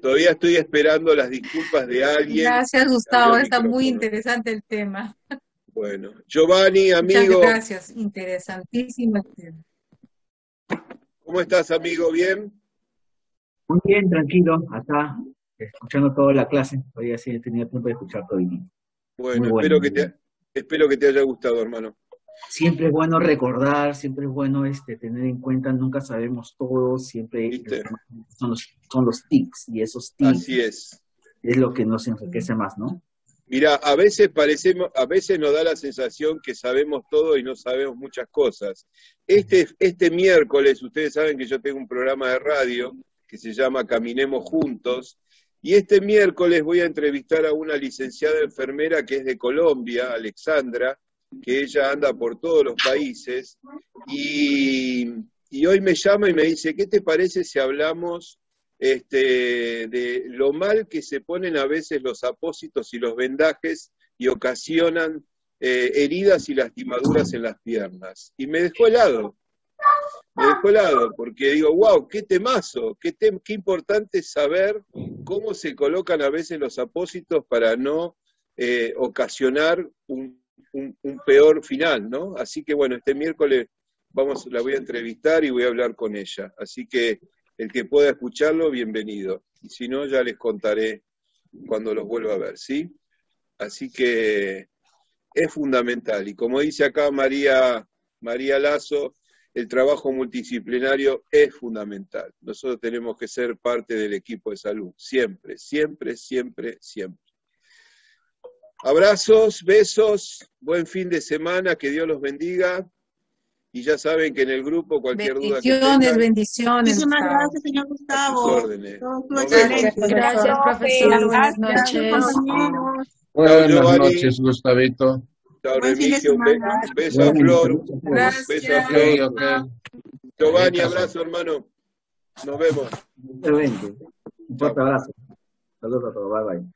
Todavía estoy esperando las disculpas de alguien. Gracias, Gustavo, está muy interesante el tema. Bueno, Giovanni, amigo. Muchas gracias, interesantísimo el tema. ¿Cómo estás, amigo? ¿Bien? Muy bien, tranquilo, acá, escuchando toda la clase. Todavía sí he tenido tiempo de escuchar todo el día. Bueno, Bueno, espero que te haya gustado, hermano. Siempre es bueno recordar, siempre es bueno tener en cuenta, nunca sabemos todo, siempre son los tics, y esos tics Así es lo que nos enriquece más, ¿no? Mira, a veces nos da la sensación que sabemos todo y no sabemos muchas cosas. Este miércoles, ustedes saben que yo tengo un programa de radio que se llama Caminemos Juntos, y este miércoles voy a entrevistar a una licenciada enfermera que es de Colombia, Alexandra, que ella anda por todos los países, y hoy me llama y me dice, ¿qué te parece si hablamos de lo mal que se ponen a veces los apósitos y los vendajes y ocasionan heridas y lastimaduras en las piernas? Y me dejó helado, porque digo, wow, qué temazo, qué importante saber cómo se colocan a veces los apósitos para no ocasionar un peor final, ¿no? Así que bueno, este miércoles la voy a entrevistar y voy a hablar con ella. Así que el que pueda escucharlo, bienvenido. Y si no, ya les contaré cuando los vuelva a ver, ¿sí? Así que es fundamental. Y como dice acá María Lazo, el trabajo multidisciplinario es fundamental. Nosotros tenemos que ser parte del equipo de salud, siempre, siempre, siempre, siempre. Abrazos, besos, buen fin de semana, que Dios los bendiga. Y ya saben que en el grupo cualquier duda que tengan. Bendiciones. Muchísimas gracias, señor Gustavo. A sus órdenes. Todo estuvo Nos vemos. excelente. Gracias, profesor. Buenas noches. Compañeros. Chao, Buenas Giovanni. noches, Gustavito. Chao, Buen fin de Remigio. semana. Beso a Flor. Gracias. Beso a Ok, Flor. ok. Giovanni, abrazo, hermano. Nos vemos. Un fuerte abrazo. Saludos a todos, bye bye.